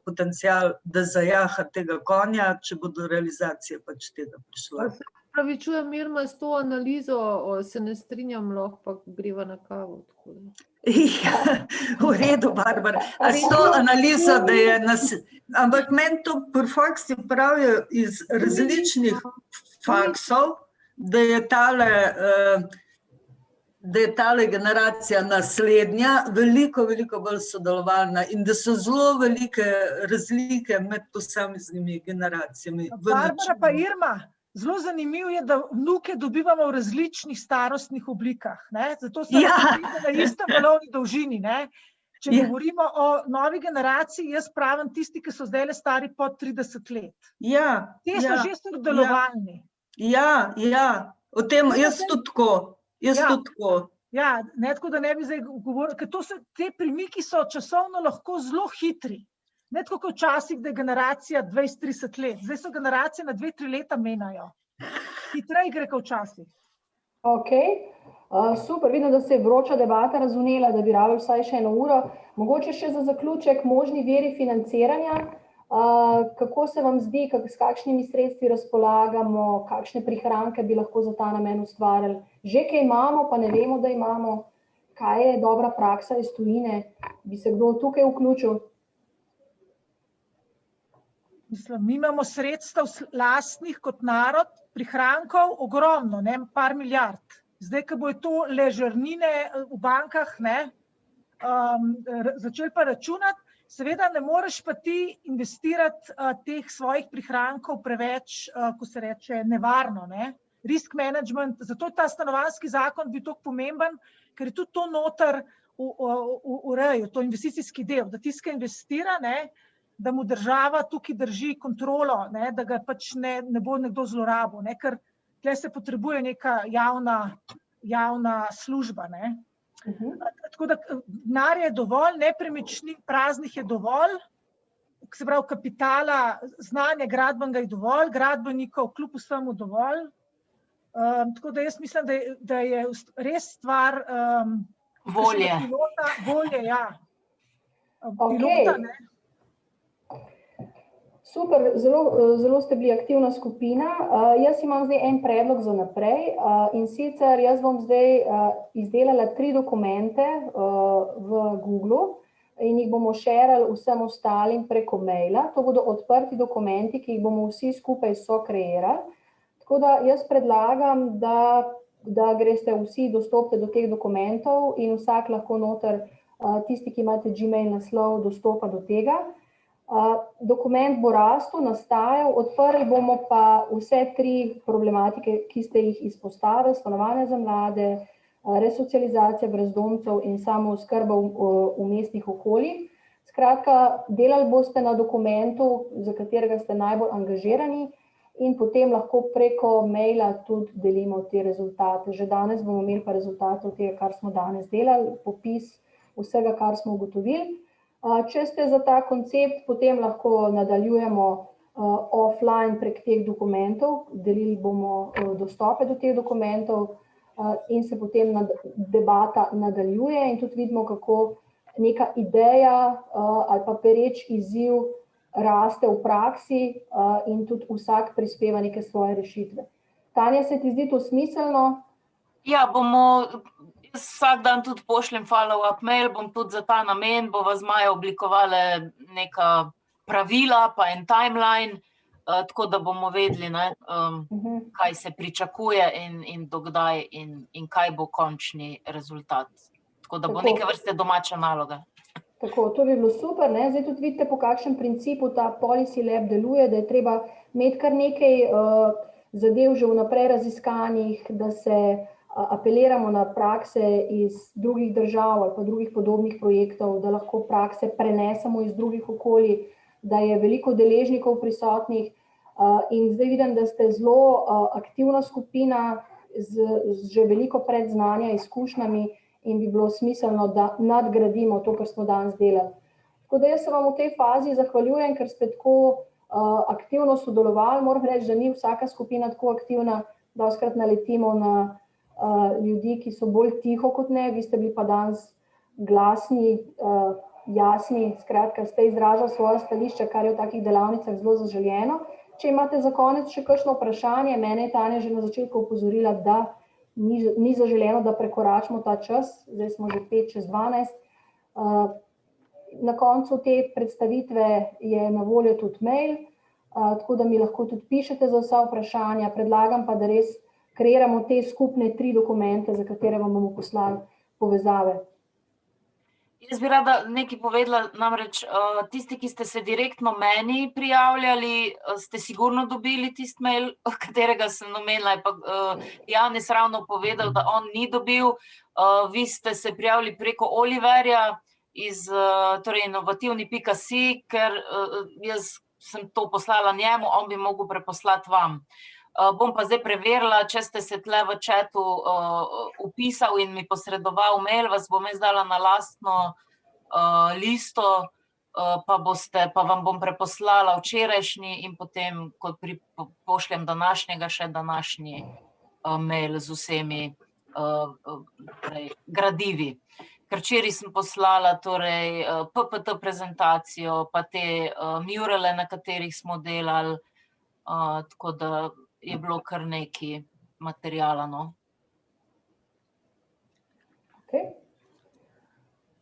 G: potencial, da zajaha tega konja, če bo do realizacije pač tega prišlo.
D: Pravičujem, Irma, s to analizo se ne strinjam, lahko pa greva na kavo.
G: Ja, v redu, Barbara. A s to analizo, da je ampak meni to faksi pravijo iz različnih faksov, da je tale generacija naslednja veliko bolj sodelovalna in da so zelo velike razlike med posameznimi generacijami.
I: Barbara pa Irma, zelo zanimivo je, da vnuke dobivamo v različnih starostnih oblikah, ne? Zato so na istem valovni dolžini, ne? Če govorimo o novi generaciji, jaz pravim tisti, ki so zdaj stari pod 30 let. Te so že sodelovalni.
G: Ja, o tem jaz tudi tako.
I: Ja, ne tako, da ne bi zdaj govorili, ker te premiki so časovno lahko zelo hitri. Ne tako kot včasih, da je generacija 20-30 let. Zdaj so generacije na 2-3 leta menjajo. Hitreje gre kot včasih.
A: Ok, super, vidim, da se je vroča debata razvnela, da bi rabili vsaj še 1 uro. Mogoče še za zaključek možni viri financiranja. Kako se vam zdi, s kakšnimi sredstvi razpolagamo, kakšne prihranke bi lahko za ta namen ustvarjali? Že kaj imamo, pa ne vemo, da imamo. Kaj je dobra praksa iz tujine? Bi se kdo tukaj vključil?
I: Mislim, mi imamo sredstev lastnih kot narod, prihrankov ogromno, ne, par milijard. Zdaj, ko bojo to ležernine v bankah, ne, začeli pa računati, seveda ne moreš pa ti investirati teh svojih prihrankov preveč, ko se reče, nevarno, ne. Risk management, zato ta stanovanjski zakon bil toliko pomemben, ker je tudi to noter urejo, to investicijski del, da tiska investira, ne, da mu država tukaj drži kontrolo, ne, da ga pač ne bo nekdo zlorabil, ne, ker tukaj se potrebuje neka javna služba. Ne? Tako da denar je dovolj, nepremičnin praznih je dovolj, se pravi kapitala, znanja gradbenega je dovolj, gradbenikov kljub vsemu dovolj. Tako da jaz mislim, da je res stvar
F: volje.
I: Volje, ja. Pilota, ne?
A: Super, zelo ste bili aktivna skupina. Jaz imam zdaj en predlog za naprej in sicer jaz bom zdaj izdelala 3 dokumente v Google in jih bomo šerali vsem ostalim preko maila. To bodo odprti dokumenti, ki jih bomo vsi skupaj sokreirali. Tako da jaz predlagam, da greste vsi, dostopite do teh dokumentov in vsak lahko noter, tisti, ki imate Gmail naslov, dostopa do tega. Dokument bo rastel, nastajal, odprli bomo pa vse 3 problematike, ki ste jih izpostavili, stanovanja za mlade, resocializacija brezdomcev in samooskrba v mestnih okoljih. Skratka, delali boste na dokumentu, za katerega ste najbolj angažirani in potem lahko preko maila tudi delimo te rezultate. Že danes bomo imeli pa rezultate od tega, kar smo danes delali, popis vsega, kar smo ugotovili. Če ste za ta koncept, potem lahko nadaljujemo offline prek teh dokumentov, delili bomo dostope do teh dokumentov in se potem debata nadaljuje in tudi vidimo, kako neka ideja ali pa pereč izziv raste v praksi in tudi vsak prispeva neke svoje rešitve. Tanja, se ti zdi to smiselno?
F: Ja, vsak dan tudi pošljem follow-up mail, bom tudi za ta namen, bova z Majo oblikovali neka pravila pa en timeline, tako da bomo vedeli, kaj se pričakuje in dokdaj in kaj bo končni rezultat. Tako da bo neke vrste domača naloga.
A: Tako, to bi bilo super, ne? Zdaj tudi vidite, po kakšnem principu ta Policy Lab deluje, da je treba imeti kar nekaj zadev že vnaprej raziskanih, da se apeliramo na prakse iz drugih držav ali pa drugih podobnih projektov, da lahko prakse prenesemo iz drugih okolij, da je veliko deležnikov prisotnih in zdaj vidim, da ste zelo aktivna skupina z že veliko predznanja, izkušnjami in bi bilo smiselno, da nadgradimo to, kar smo danes delali. Tako da jaz se vam v tej fazi zahvaljujem, ker ste tako aktivno sodelovali. Moram reči, da ni vsaka skupina tako aktivna, dostikrat naletimo na ljudi, ki so bolj tiho kot ne, vi ste bili pa danes glasni, jasni, skratka ste izražali svoje stališče, kar je v takih delavnicah zelo zaželjeno. Če imate za konec še kakšno vprašanje, mene je Tanja že na začetku opozorila, da ni zaželeno, da prekoračimo ta čas, zdaj smo že 5:12. Na koncu te predstavitve je na voljo tudi mail, tako da mi lahko tudi pišete za vsa vprašanja, predlagam pa, da res kreiramo te skupne 3 dokumente, za katere vam bomo poslali povezave.
F: Jaz bi rada nekaj povedala, namreč tisti, ki ste se direktno meni prijavljali, ste sigurno dobili tisti mail, katerega sem omenila, pa Janez ravno povedal, da on ni dobil. Vi ste se prijavili preko Oliverja iz inovativni.si, ker jaz sem to poslala njemu, on bi mogel preposlati vam. Bom pa zdaj preverila, če ste se tle v chatu upisal in mi posredoval mail, vas bom jaz dala na lastno listo, pa vam bom preposlala včerajšnji in potem, ko pošljem današnjega, še današnji mail z vsemi gradivi. Ker včeraj sem poslala PPT prezentacijo, pa te murale, na katerih smo delali, tako da je bilo kar nekaj materijala.
A: Okay.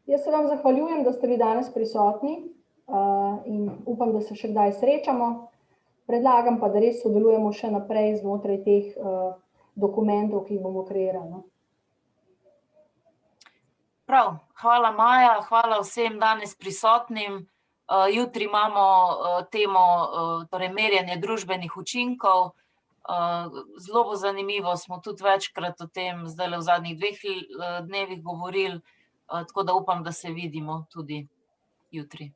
A: Jaz se vam zahvaljujem, da ste vi danes prisotni in upam, da se še kdaj srečamo. Predlagam pa, da res sodelujemo še naprej znotraj teh dokumentov, ki jih bomo kreirali.
F: Prav, hvala Maja, hvala vsem danes prisotnim. Jutri imamo temo merjenje družbenih učinkov. Zelo bo zanimivo, smo tudi večkrat o tem zdaj v zadnjih 2 dnevih govorili, tako da upam, da se vidimo tudi jutri.